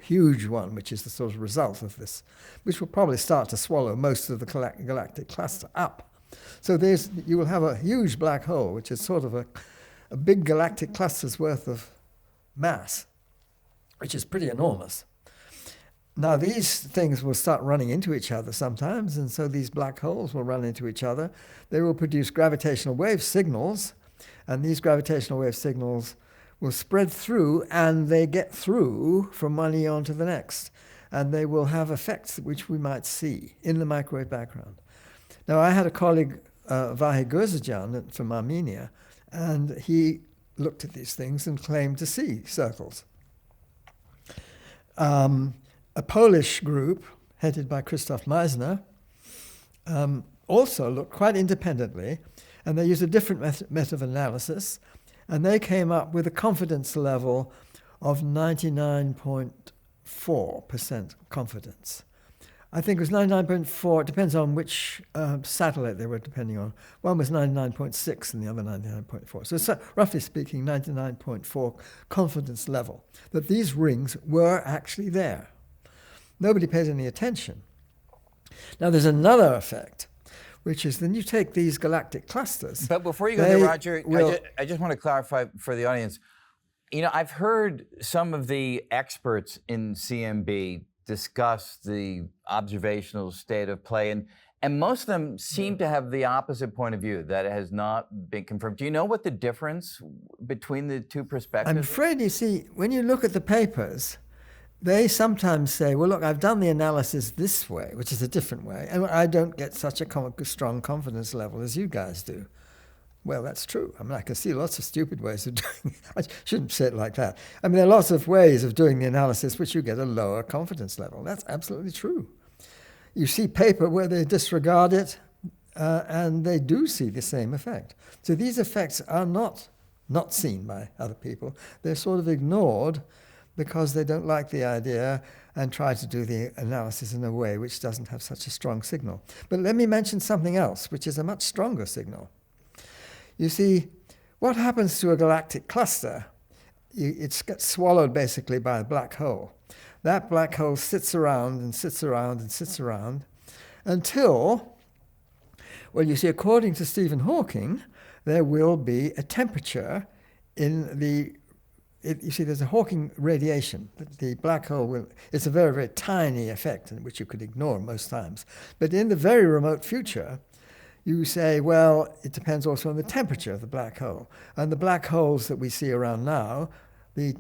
huge one, which is the sort of result of this, which will probably start to swallow most of the galactic cluster up. So you will have a huge black hole, which is sort of a big galactic cluster's worth of mass, which is pretty enormous. Now, these things will start running into each other sometimes, and so these black holes will run into each other. They will produce gravitational wave signals, and these gravitational wave signals will spread through, and they get through from one eon to the next, and they will have effects which we might see in the microwave background. Now, I had a colleague, Vahe Gürzejan from Armenia, and he looked at these things and claimed to see circles. A Polish group, headed by Krzysztof Meissner, also looked quite independently, and they used a different method of analysis, and they came up with a confidence level of 99.4% confidence. I think it was 99.4, it depends on which satellite they were depending on. One was 99.6 and the other 99.4. So roughly speaking, 99.4 confidence level that these rings were actually there. Nobody paid any attention. Now there's another effect, which is then you take these galactic clusters. But before you go there, Roger, I just want to clarify for the audience. You know, I've heard some of the experts in CMB discuss the observational state of play, and most of them seem to have the opposite point of view, that it has not been confirmed. Do you know what the difference between the two perspectives? I'm afraid, you see, when you look at the papers, they sometimes say, well, look, I've done the analysis this way, which is a different way, and I don't get such a strong confidence level as you guys do. Well, that's true. I mean, I can see lots of stupid ways of doing it. I shouldn't say it like that. I mean, there are lots of ways of doing the analysis which you get a lower confidence level. That's absolutely true. You see paper where they disregard it, and they do see the same effect. So these effects are not seen by other people. They're sort of ignored because they don't like the idea and try to do the analysis in a way which doesn't have such a strong signal. But let me mention something else, which is a much stronger signal. You see, what happens to a galactic cluster? It gets swallowed basically by a black hole. That black hole sits around and sits around and sits around until, well, you see, according to Stephen Hawking, there will be a temperature in you see, there's a Hawking radiation. The black hole it's a very, very tiny effect, which you could ignore most times. But in the very remote future, you say, well, it depends also on the temperature of the black hole. And the black holes that we see around now, the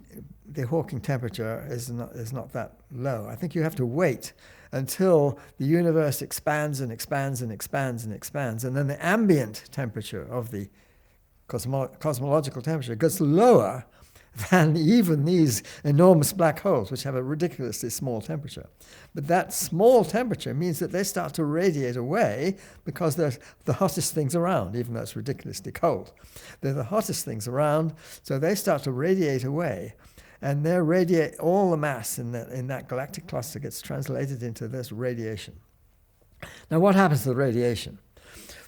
Hawking temperature is not that low. I think you have to wait until the universe expands and expands and expands and expands, and then the ambient temperature of the cosmological temperature gets lower than even these enormous black holes, which have a ridiculously small temperature. But that small temperature means that they start to radiate away because they're the hottest things around, even though it's ridiculously cold. They're the hottest things around, so they start to radiate away. And all the mass in that galactic cluster gets translated into this radiation. Now, what happens to the radiation?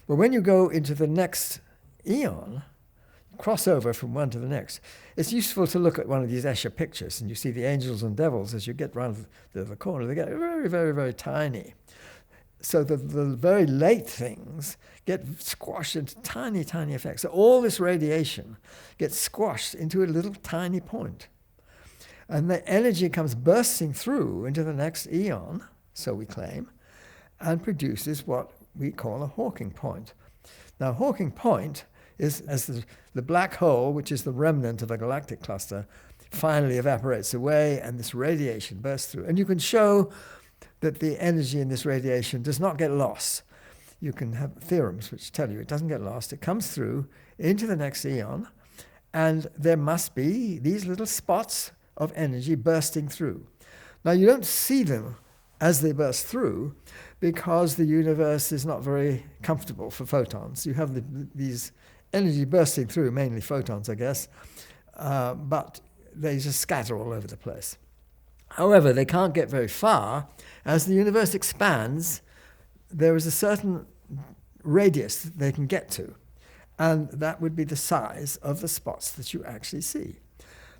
Well, when you go into the next eon, crossover from one to the next, it's useful to look at one of these Escher pictures, and you see the angels and devils as you get round the corner. They get very, very, very tiny. So the very late things get squashed into tiny, tiny effects. So all this radiation gets squashed into a little tiny point. And the energy comes bursting through into the next eon, so we claim, and produces what we call a Hawking point. Now, Hawking point is as the black hole, which is the remnant of a galactic cluster, finally evaporates away and this radiation bursts through. And you can show that the energy in this radiation does not get lost. You can have theorems which tell you it doesn't get lost. It comes through into the next eon, and there must be these little spots of energy bursting through. Now, you don't see them as they burst through, because the universe is not very comfortable for photons. You have these energy bursting through, mainly photons, I guess, but they just scatter all over the place. However, they can't get very far. As the universe expands, there is a certain radius that they can get to, and that would be the size of the spots that you actually see.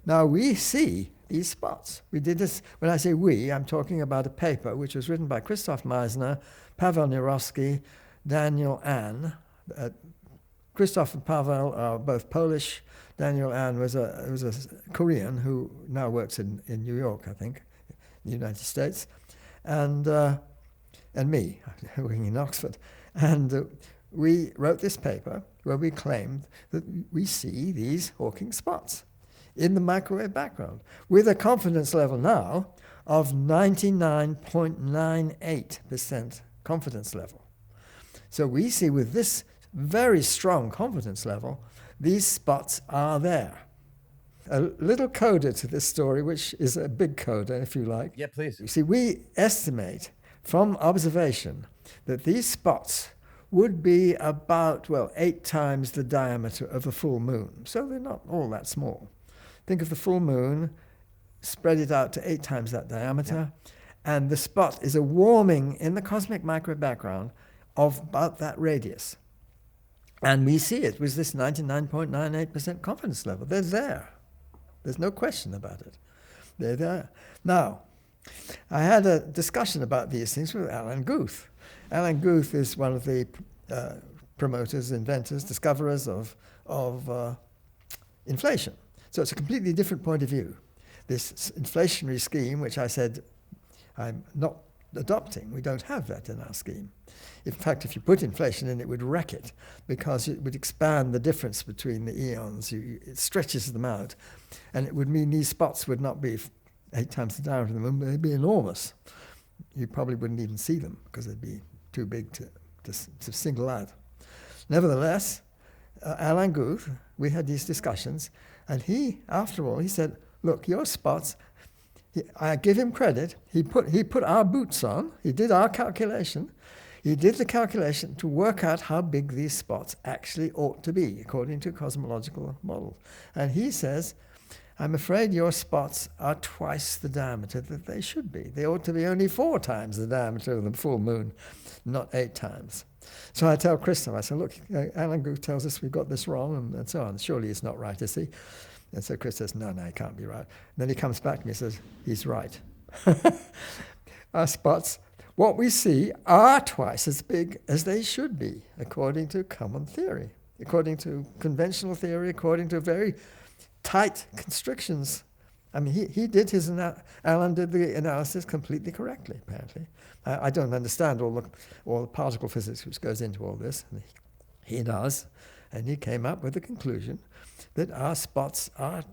Now, we see these spots. We did this, when I say we, I'm talking about a paper which was written by Christoph Meissner, Paweł Nierowski, Daniel An. Christoph and Paweł are both Polish. Daniel An was a Korean who now works in New York, I think, in the United States, and me, working in Oxford. And we wrote this paper where we claimed that we see these Hawking spots in the microwave background with a confidence level now of 99.98% confidence level. So we see with this very strong confidence level, these spots are there. A little coda to this story, which is a big coda, if you like. Yeah, please. You see, we estimate from observation that these spots would be about, 8 times the diameter of a full moon. So they're not all that small. Think of the full moon, spread it out to 8 times that diameter, and the spot is a warming in the cosmic microwave background of about that radius. And we see it with this 99.98% confidence level. They're there. There's no question about it. They're there. Now, I had a discussion about these things with Alan Guth. Alan Guth is one of the promoters, inventors, discoverers of inflation. So it's a completely different point of view. This inflationary scheme, which I said I'm not adopting, we don't have that in our scheme. In fact, if you put inflation in, it would wreck it, because it would expand the difference between the eons. It stretches them out. And it would mean these spots would not be 8 times the diameter of the moon, but they'd be enormous. You probably wouldn't even see them because they'd be too big to single out. Nevertheless, Alan Guth, we had these discussions, and he, after all, he said, look, your spots, I give him credit, he put our boots on, he did our calculation, he did the calculation to work out how big these spots actually ought to be, according to cosmological models. And he says, I'm afraid your spots are twice the diameter that they should be. They ought to be only 4 times the diameter of the full moon, not 8 times. So I tell Christoph, I said, look, Alan Guth tells us we've got this wrong, and so on. Surely it's not right, is he? And so Chris says, no, it can't be right. And then he comes back to me and says, he's right. Our spots, what we see, are twice as big as they should be, according to common theory, according to conventional theory, according to very tight constrictions. I mean, Alan did the analysis completely correctly, apparently. I don't understand all the particle physics which goes into all this. And he does. And he came up with the conclusion that our spots are,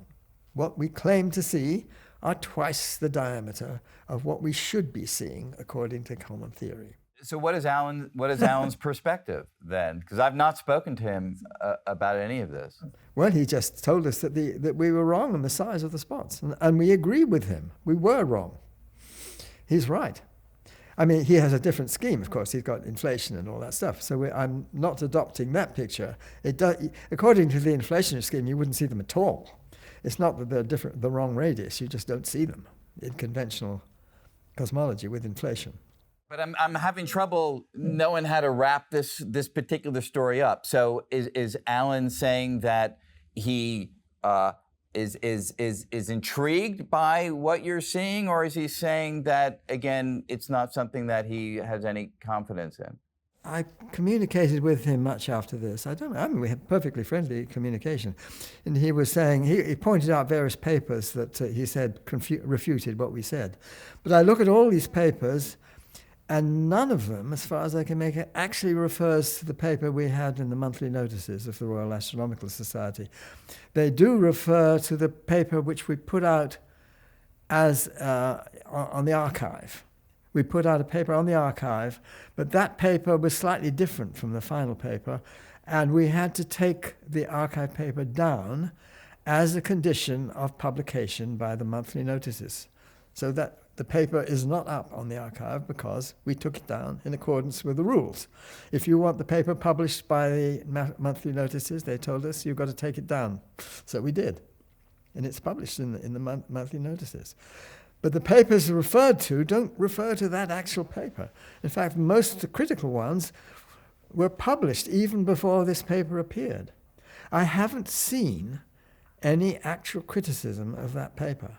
what we claim to see, are twice the diameter of what we should be seeing according to common theory. So what is Alan's perspective then? Because I've not spoken to him about any of this. Well, he just told us that we were wrong on the size of the spots, and we agree with him. We were wrong. He's right. I mean, he has a different scheme, of course. He's got inflation and all that stuff. So I'm not adopting that picture. According to the inflationary scheme, you wouldn't see them at all. It's not that they're the wrong radius. You just don't see them in conventional cosmology with inflation. But I'm having trouble knowing how to wrap this particular story up. So is Alan saying that he is intrigued by what you're seeing, or is he saying that, again, it's not something that he has any confidence in? I communicated with him much after this. We had perfectly friendly communication. And he was saying, he pointed out various papers that he said refuted what we said. But I look at all these papers, and none of them, as far as I can make it, actually refers to the paper we had in the monthly notices of the Royal Astronomical Society. They do refer to the paper which we put out as on the archive. We put out a paper on the archive, but that paper was slightly different from the final paper, and we had to take the archive paper down as a condition of publication by the monthly notices. So that the paper is not up on the archive because we took it down in accordance with the rules. If you want the paper published by the monthly notices, they told us you've got to take it down. So we did. And it's published in the monthly notices. But the papers referred to don't refer to that actual paper. In fact, most of the critical ones were published even before this paper appeared. I haven't seen any actual criticism of that paper.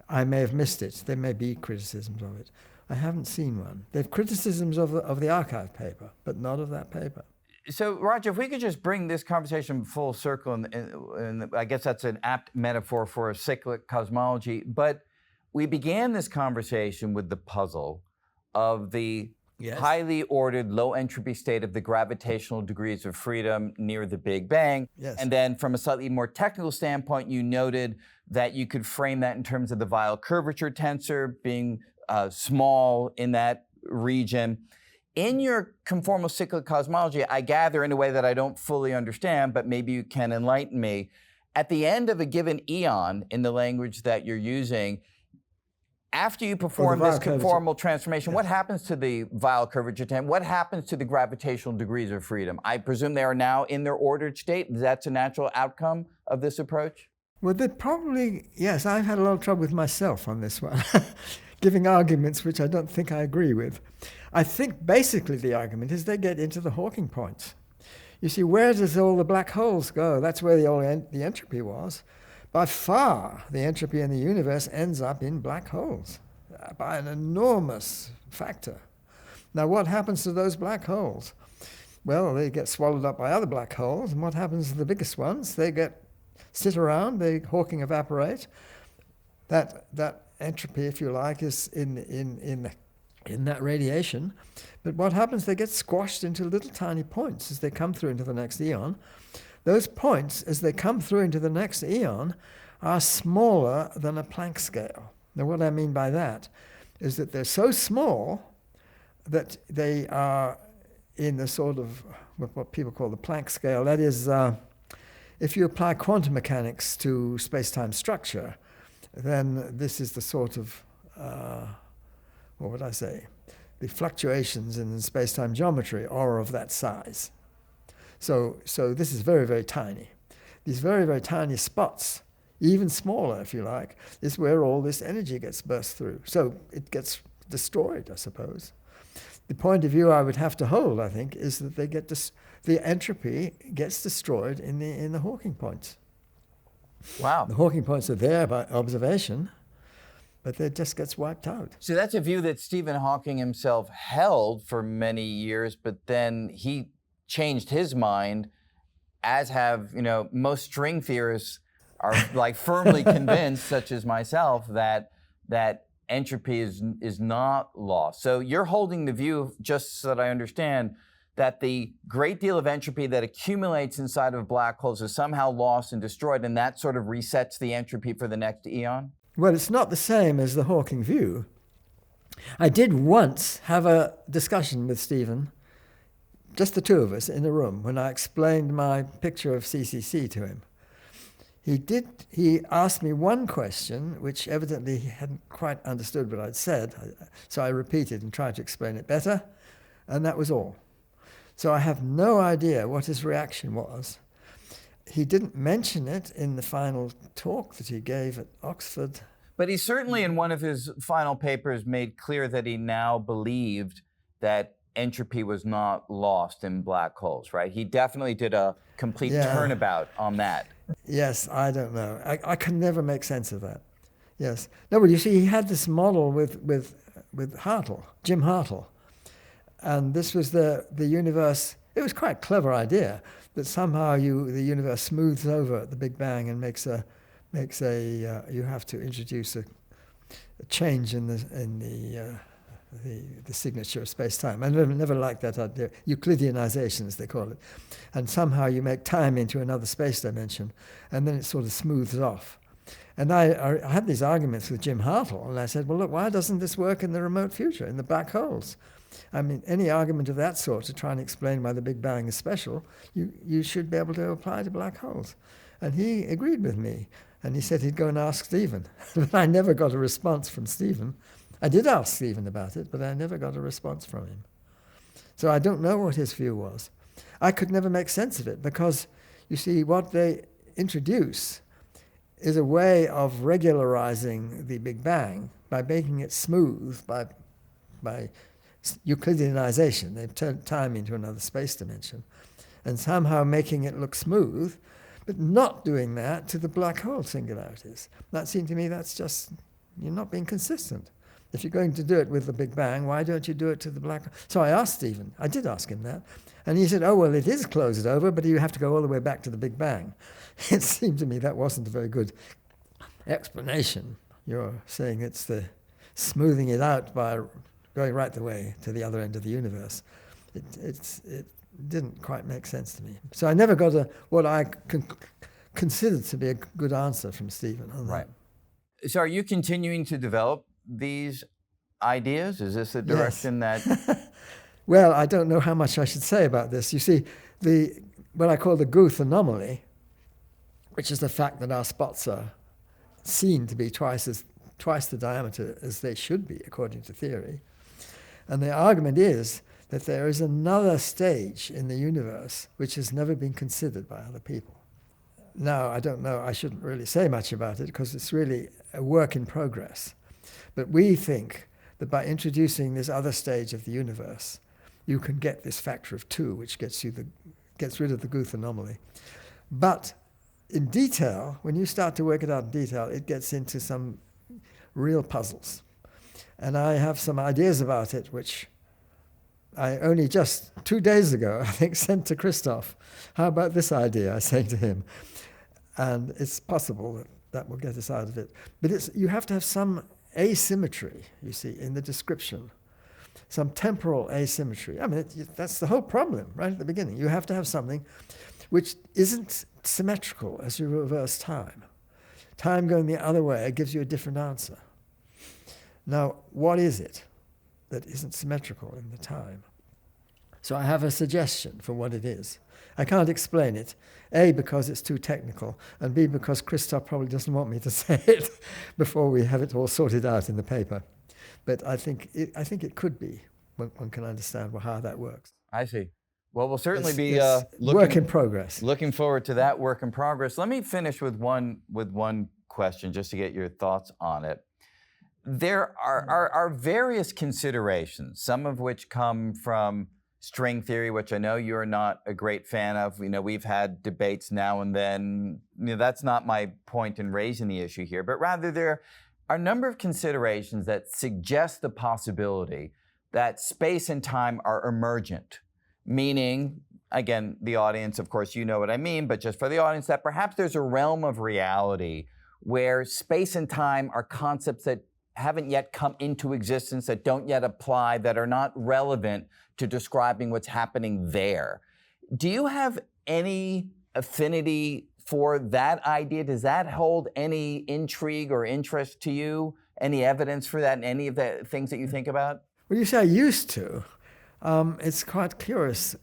I may have missed it. There may be criticisms of it. I haven't seen one. There are criticisms of the archive paper, but not of that paper. So, Roger, if we could just bring this conversation full circle, and I guess that's an apt metaphor for a cyclic cosmology, but we began this conversation with the puzzle of the highly ordered, low entropy state of the gravitational degrees of freedom near the Big Bang. Yes. And then from a slightly more technical standpoint, you noted that you could frame that in terms of the Weyl curvature tensor being small in that region. In your conformal cyclic cosmology, I gather in a way that I don't fully understand, but maybe you can enlighten me. At the end of a given eon, in the language that you're using, after you perform this conformal transformation, what happens to the Weyl curvature tensor? What happens to the gravitational degrees of freedom? I presume they are now in their ordered state. That's a natural outcome of this approach? Well, they probably, yes, I've had a lot of trouble with myself on this one, giving arguments which I don't think I agree with. I think basically the argument is they get into the Hawking points. You see, where does all the black holes go? That's where the entropy was. By far, the entropy in the universe ends up in black holes by an enormous factor. Now, what happens to those black holes? Well, they get swallowed up by other black holes, and what happens to the biggest ones? They sit around, they Hawking evaporate. That entropy, if you like, is in that radiation. But what happens? They get squashed into little tiny points as they come through into the next eon. Those points, as they come through into the next eon, are smaller than a Planck scale. Now, what I mean by that is that they're so small that they are in the sort of what people call the Planck scale. That is, if you apply quantum mechanics to space-time structure, then this is the sort of, what would I say? The fluctuations in space-time geometry are of that size. So this is very, very tiny. These very, very tiny spots, even smaller, if you like, is where all this energy gets burst through. So it gets destroyed, I suppose. The point of view I would have to hold, I think, is that the entropy gets destroyed in the Hawking points. Wow. The Hawking points are there by observation, but it just gets wiped out. So that's a view that Stephen Hawking himself held for many years, but then he changed his mind, as have, most string theorists are like firmly convinced, such as myself, that entropy is not lost. So you're holding the view, just so that I understand, that the great deal of entropy that accumulates inside of black holes is somehow lost and destroyed, and that sort of resets the entropy for the next eon? Well, it's not the same as the Hawking view. I did once have a discussion with Stephen, just the two of us in a room, when I explained my picture of CCC to him. He asked me one question, which evidently he hadn't quite understood what I'd said, so I repeated and tried to explain it better, and that was all. So I have no idea what his reaction was. He didn't mention it in the final talk that he gave at Oxford. But he certainly, in one of his final papers, made clear that he now believed that entropy was not lost in black holes, right? He definitely did a complete turnabout on that. Yes, I don't know. I can never make sense of that. Yes. No, but you see, he had this model with Hartle, Jim Hartle. And this was the universe. It was quite a clever idea that somehow the universe smooths over at the Big Bang and you have to introduce a change in the signature of space-time. I never liked that idea. Euclideanization, as they call it. And somehow you make time into another space dimension, and then it sort of smooths off. And I had these arguments with Jim Hartle, and I said, well, look, why doesn't this work in the remote future, in the black holes? I mean, any argument of that sort to try and explain why the Big Bang is special, you should be able to apply to black holes. And he agreed with me. And he said he'd go and ask Stephen. But I never got a response from Stephen. I did ask Stephen about it, but I never got a response from him. So I don't know what his view was. I could never make sense of it because, you see, what they introduce is a way of regularizing the Big Bang by making it smooth by Euclideanization. They've turned time into another space dimension and somehow making it look smooth, but not doing that to the black hole singularities. That seemed to me that's just, you're not being consistent. If you're going to do it with the Big Bang, why don't you do it to the black hole? So I asked Stephen, I did ask him that, and he said, oh, well, it is closed over, but you have to go all the way back to the Big Bang. It seemed to me that wasn't a very good explanation. You're saying it's the smoothing it out by going right the way to the other end of the universe. It didn't quite make sense to me. So I never got what I considered to be a good answer from Stephen on that. Right. So are you continuing to develop these ideas? Is this the direction that... Well, I don't know how much I should say about this. You see, what I call the Guth anomaly, which is the fact that our spots are seen to be twice the diameter as they should be, according to theory. And the argument is that there is another stage in the universe which has never been considered by other people. Now, I don't know, I shouldn't really say much about it because it's really a work in progress. But we think that by introducing this other stage of the universe, you can get this factor of 2, which gets rid of the Guth anomaly. But in detail, when you start to work it out in detail, it gets into some real puzzles. And I have some ideas about it, which I only just 2 days ago, I think, sent to Christoph. How about this idea, I say to him. And it's possible that will get us out of it. But you have to have some asymmetry, you see, in the description. Some temporal asymmetry. I mean, that's the whole problem right at the beginning. You have to have something which isn't symmetrical as you reverse time. Time going the other way gives you a different answer. Now, what is it that isn't symmetrical in the time? So I have a suggestion for what it is. I can't explain it, A, because it's too technical, and B, because Christoph probably doesn't want me to say it before we have it all sorted out in the paper. But I think it could be. One can understand how that works. I see. Well, we'll certainly be work in progress. Looking forward to that work in progress. Let me finish with one question just to get your thoughts on it. There are various considerations, some of which come from string theory, which I know you're not a great fan of. We've had debates now and then. That's not my point in raising the issue here, but rather there are a number of considerations that suggest the possibility that space and time are emergent, meaning, again, the audience, of course, you know what I mean, but just for the audience, that perhaps there's a realm of reality where space and time are concepts that haven't yet come into existence, that don't yet apply, that are not relevant to describing what's happening there. Do you have any affinity for that idea? Does that hold any intrigue or interest to you? Any evidence for that in any of the things that you think about? Well, you say I used to. It's quite curious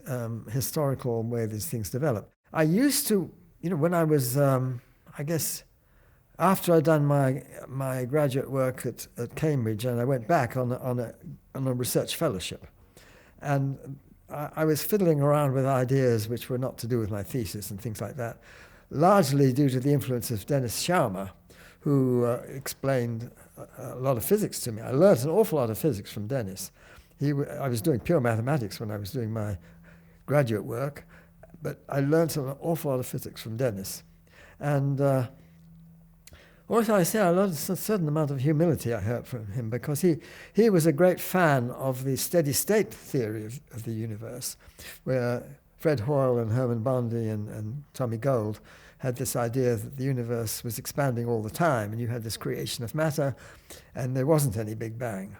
historical way these things develop. I used to, when I was, I guess, after I'd done my graduate work at Cambridge, and I went back on a research fellowship, and I was fiddling around with ideas which were not to do with my thesis and things like that, largely due to the influence of Dennis Schaumer, who explained a lot of physics to me. I learned an awful lot of physics from Dennis. I was doing pure mathematics when I was doing my graduate work, but I learned an awful lot of physics from Dennis. And also I say I learned a certain amount of humility I heard from him, because he was a great fan of the steady state theory of the universe, where Fred Hoyle and Herman Bondi and Tommy Gold had this idea that the universe was expanding all the time, and you had this creation of matter, and there wasn't any Big Bang.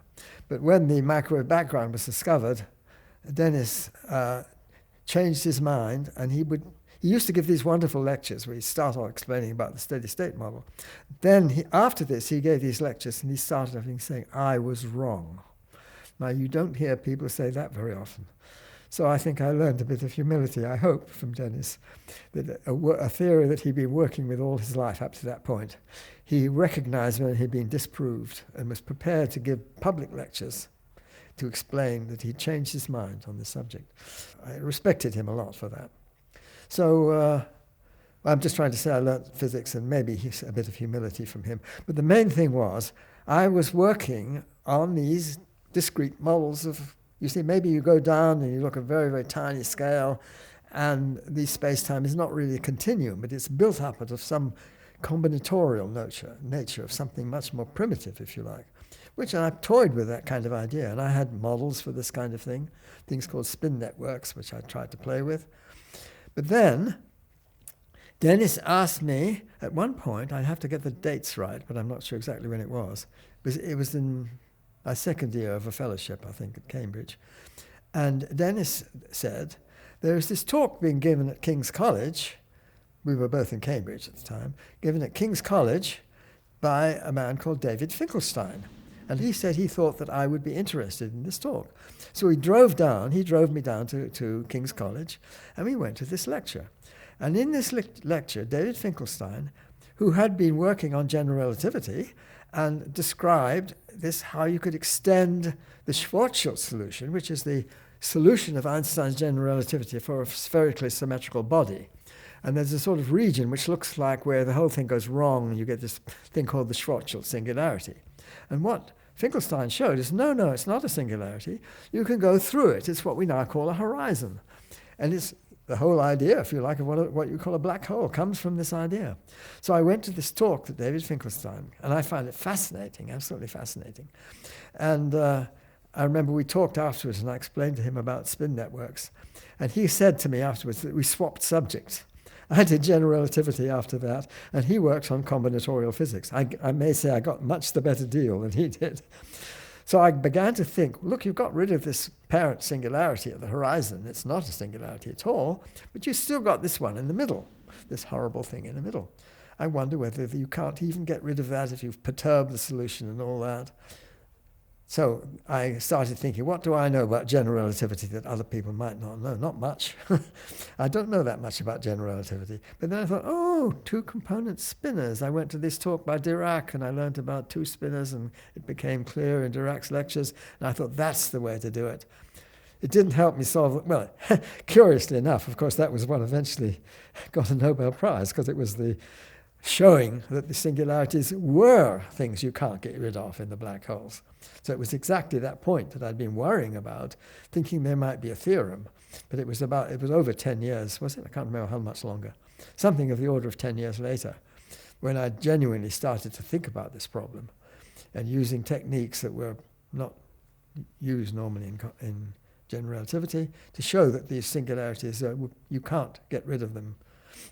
But when the microwave background was discovered, Dennis changed his mind, and he used to give these wonderful lectures where he'd start off explaining about the steady state model. Then after this, he gave these lectures, and he started everything saying, I was wrong. Now, you don't hear people say that very often. So I think I learned a bit of humility, I hope, from Dennis, that a theory that he'd been working with all his life up to that point, he recognized when he'd been disproved and was prepared to give public lectures to explain that he'd changed his mind on this subject. I respected him a lot for that. So I'm just trying to say I learned physics and maybe a bit of humility from him. But the main thing was I was working on these discrete models of, you see, maybe you go down and you look at a very, very tiny scale, and the space-time is not really a continuum, but it's built up out of some combinatorial nature of something much more primitive, if you like, which I toyed with that kind of idea. And I had models for this kind of thing, things called spin networks, which I tried to play with. But then Dennis asked me, at one point, I have to get the dates right, but I'm not sure exactly when it was. It was in my second year of a fellowship, I think, at Cambridge. And Dennis said, there is this talk being given at King's College, we were both in Cambridge at the time, given at King's College by a man called David Finkelstein. And he said he thought that I would be interested in this talk. So he drove me down to King's College, and we went to this lecture. And in this lecture, David Finkelstein, who had been working on general relativity and described this, how you could extend the Schwarzschild solution, which is the solution of Einstein's general relativity for a spherically symmetrical body. And there's a sort of region which looks like where the whole thing goes wrong, and you get this thing called the Schwarzschild singularity. And what Finkelstein showed is, no, it's not a singularity. You can go through it. It's what we now call a horizon. And it's the whole idea, if you like, of what you call a black hole comes from this idea. So I went to this talk that David Finkelstein, and I found it fascinating, absolutely fascinating. And I remember we talked afterwards, and I explained to him about spin networks. And he said to me afterwards that we swapped subjects. I did general relativity after that, and he worked on combinatorial physics. I may say I got much the better deal than he did. So I began to think, look, you've got rid of this parent singularity at the horizon. It's not a singularity at all, but you've still got this one in the middle, this horrible thing in the middle. I wonder whether you can't even get rid of that if you've perturbed the solution and all that. So I started thinking, what do I know about general relativity that other people might not know? Not much. I don't know that much about general relativity. But then I thought, two-component spinners. I went to this talk by Dirac, and I learned about two spinners, and it became clear in Dirac's lectures, and I thought that's the way to do it. It didn't help me solve it. Well, curiously enough, of course, that was what eventually got a Nobel Prize, because it was the showing that the singularities were things you can't get rid of in the black holes. So it was exactly that point that I'd been worrying about, thinking there might be a theorem. But it was over 10 years, was it? I can't remember how much longer. Something of the order of 10 years later, when I genuinely started to think about this problem and using techniques that were not used normally in general relativity to show that these singularities, you can't get rid of them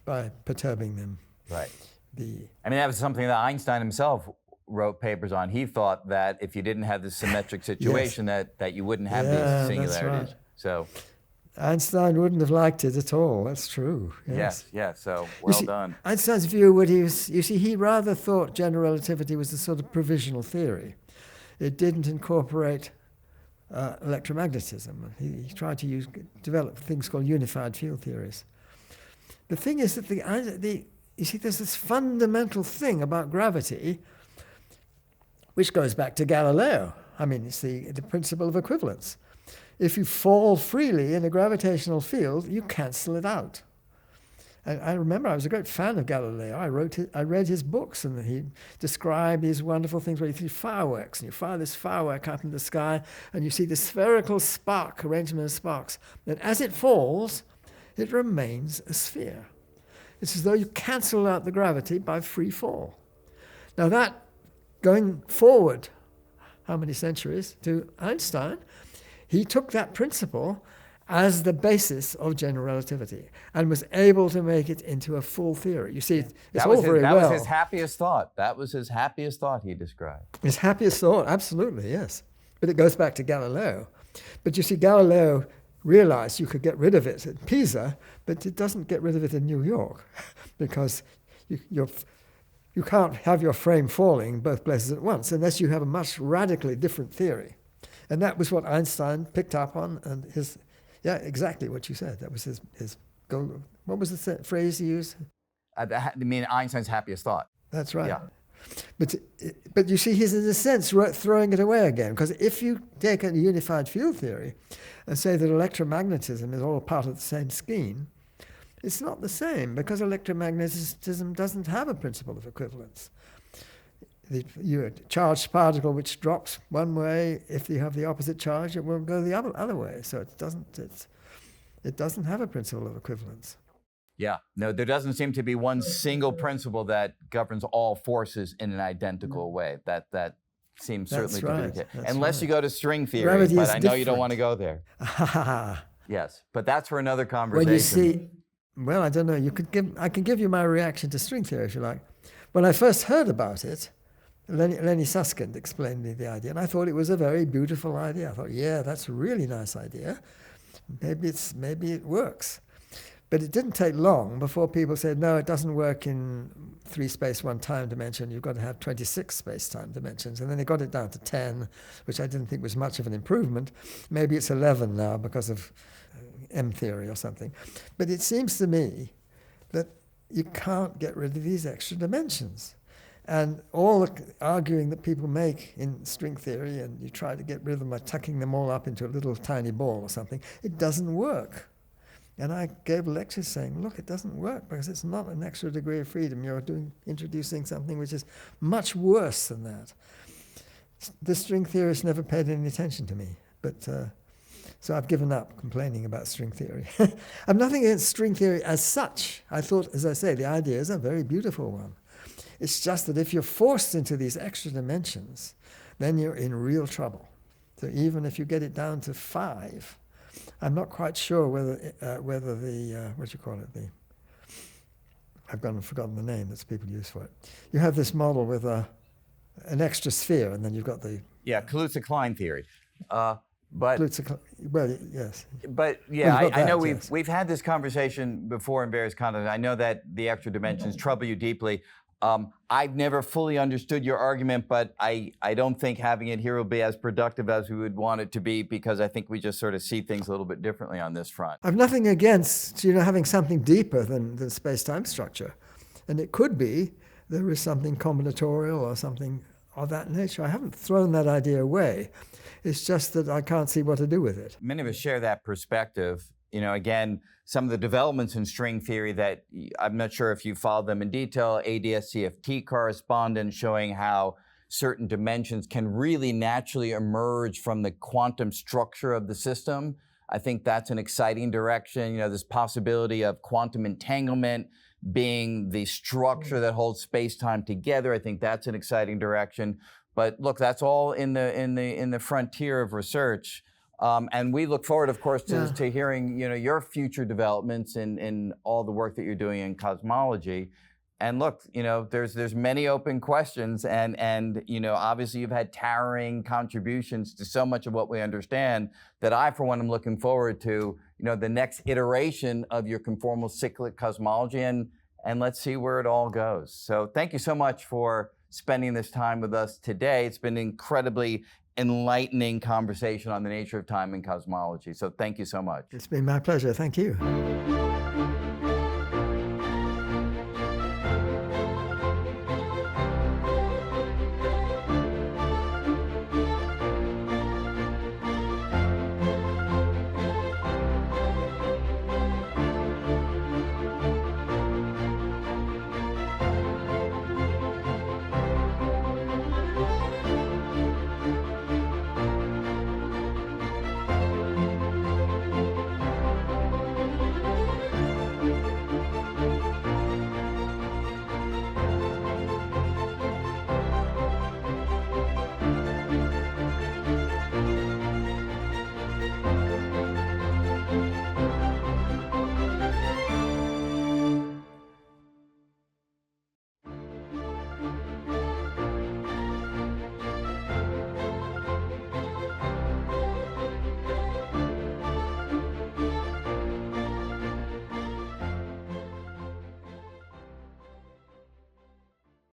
by perturbing them. Right. That was something that Einstein himself wrote papers on. He thought that if you didn't have this symmetric situation, yes. that you wouldn't have these singularities. That's right. So Einstein wouldn't have liked it at all. That's true. Yes. So well done. Einstein's view, he rather thought general relativity was a sort of provisional theory. It didn't incorporate electromagnetism. He tried to develop things called unified field theories. The thing is that there's this fundamental thing about gravity which goes back to Galileo. It's the principle of equivalence. If you fall freely in a gravitational field, you cancel it out. And I remember I was a great fan of Galileo. I read his books, and he described these wonderful things where you see fireworks, and you fire this firework up in the sky, and you see this spherical spark, arrangement of sparks. And as it falls, it remains a sphere. It's as though you cancel out the gravity by free fall. Now that, going forward, how many centuries, to Einstein, he took that principle as the basis of general relativity and was able to make it into a full theory. You see, it's all very well. That was his happiest thought. That was his happiest thought he described. His happiest thought, absolutely, yes. But it goes back to Galileo. But you see, Galileo realized you could get rid of it at Pisa, but it doesn't get rid of it in New York because you can't have your frame falling in both places at once unless you have a much radically different theory. And that was what Einstein picked up on, and Yeah, exactly what you said. That was his goal. What was the phrase he used? I mean, Einstein's happiest thought. That's right. Yeah. But you see, he's in a sense throwing it away again, because if you take a unified field theory and say that electromagnetism is all part of the same scheme, it's not the same, because electromagnetism doesn't have a principle of equivalence. A charged particle which drops one way, if you have the opposite charge, it will go the other way. So it doesn't have a principle of equivalence. Yeah, no, there doesn't seem to be one single principle that governs all forces in an identical way. That seems certainly to be the case. Unless you go to string theory, Gravity but is I know you don't want to go there. Yes, but that's for another conversation. Well, you see, well, I don't know. I can give you my reaction to string theory if you like. When I first heard about it, Lenny Susskind explained me the idea, and I thought it was a very beautiful idea. I thought, yeah, that's a really nice idea. Maybe it works. But it didn't take long before people said, no, it doesn't work in 3 space 1 time dimension. You've got to have 26 space time dimensions. And then they got it down to 10, which I didn't think was much of an improvement. Maybe it's 11 now because of M theory or something. But it seems to me that you can't get rid of these extra dimensions. And all the arguing that people make in string theory, and you try to get rid of them by tucking them all up into a little tiny ball or something, it doesn't work. And I gave lectures saying, look, it doesn't work because it's not an extra degree of freedom. You're introducing something which is much worse than that. The string theorists never paid any attention to me. But so I've given up complaining about string theory. I'm nothing against string theory as such. I thought, as I say, the idea is a very beautiful one. It's just that if you're forced into these extra dimensions, then you're in real trouble. So even if you get it down to 5, I'm not quite sure whether the what do you call it? I've forgotten the name that people use for it. You have this model with an extra sphere, and then you've got the Kaluza-Klein theory. Well, yes. But yeah, I know we've had this conversation before in various contexts. I know that the extra dimensions trouble you deeply. I've never fully understood your argument, but I don't think having it here will be as productive as we would want it to be, because I think we just sort of see things a little bit differently on this front. I've nothing against having something deeper than space-time structure. And it could be there is something combinatorial or something of that nature. I haven't thrown that idea away. It's just that I can't see what to do with it. Many of us share that perspective. Again, some of the developments in string theory that I'm not sure if you followed them in detail, ADS-CFT correspondence showing how certain dimensions can really naturally emerge from the quantum structure of the system. I think that's an exciting direction. This possibility of quantum entanglement being the structure that holds space-time together. I think that's an exciting direction. But look, that's all in the frontier of research. And we look forward, of course, to hearing your future developments in all the work that you're doing in cosmology. And look, there's many open questions, and obviously you've had towering contributions to so much of what we understand that I, for one, am looking forward to the next iteration of your conformal cyclic cosmology, and let's see where it all goes. So thank you so much for spending this time with us today. It's been incredibly enlightening conversation on the nature of time and cosmology. So thank you so much. It's been my pleasure. Thank you.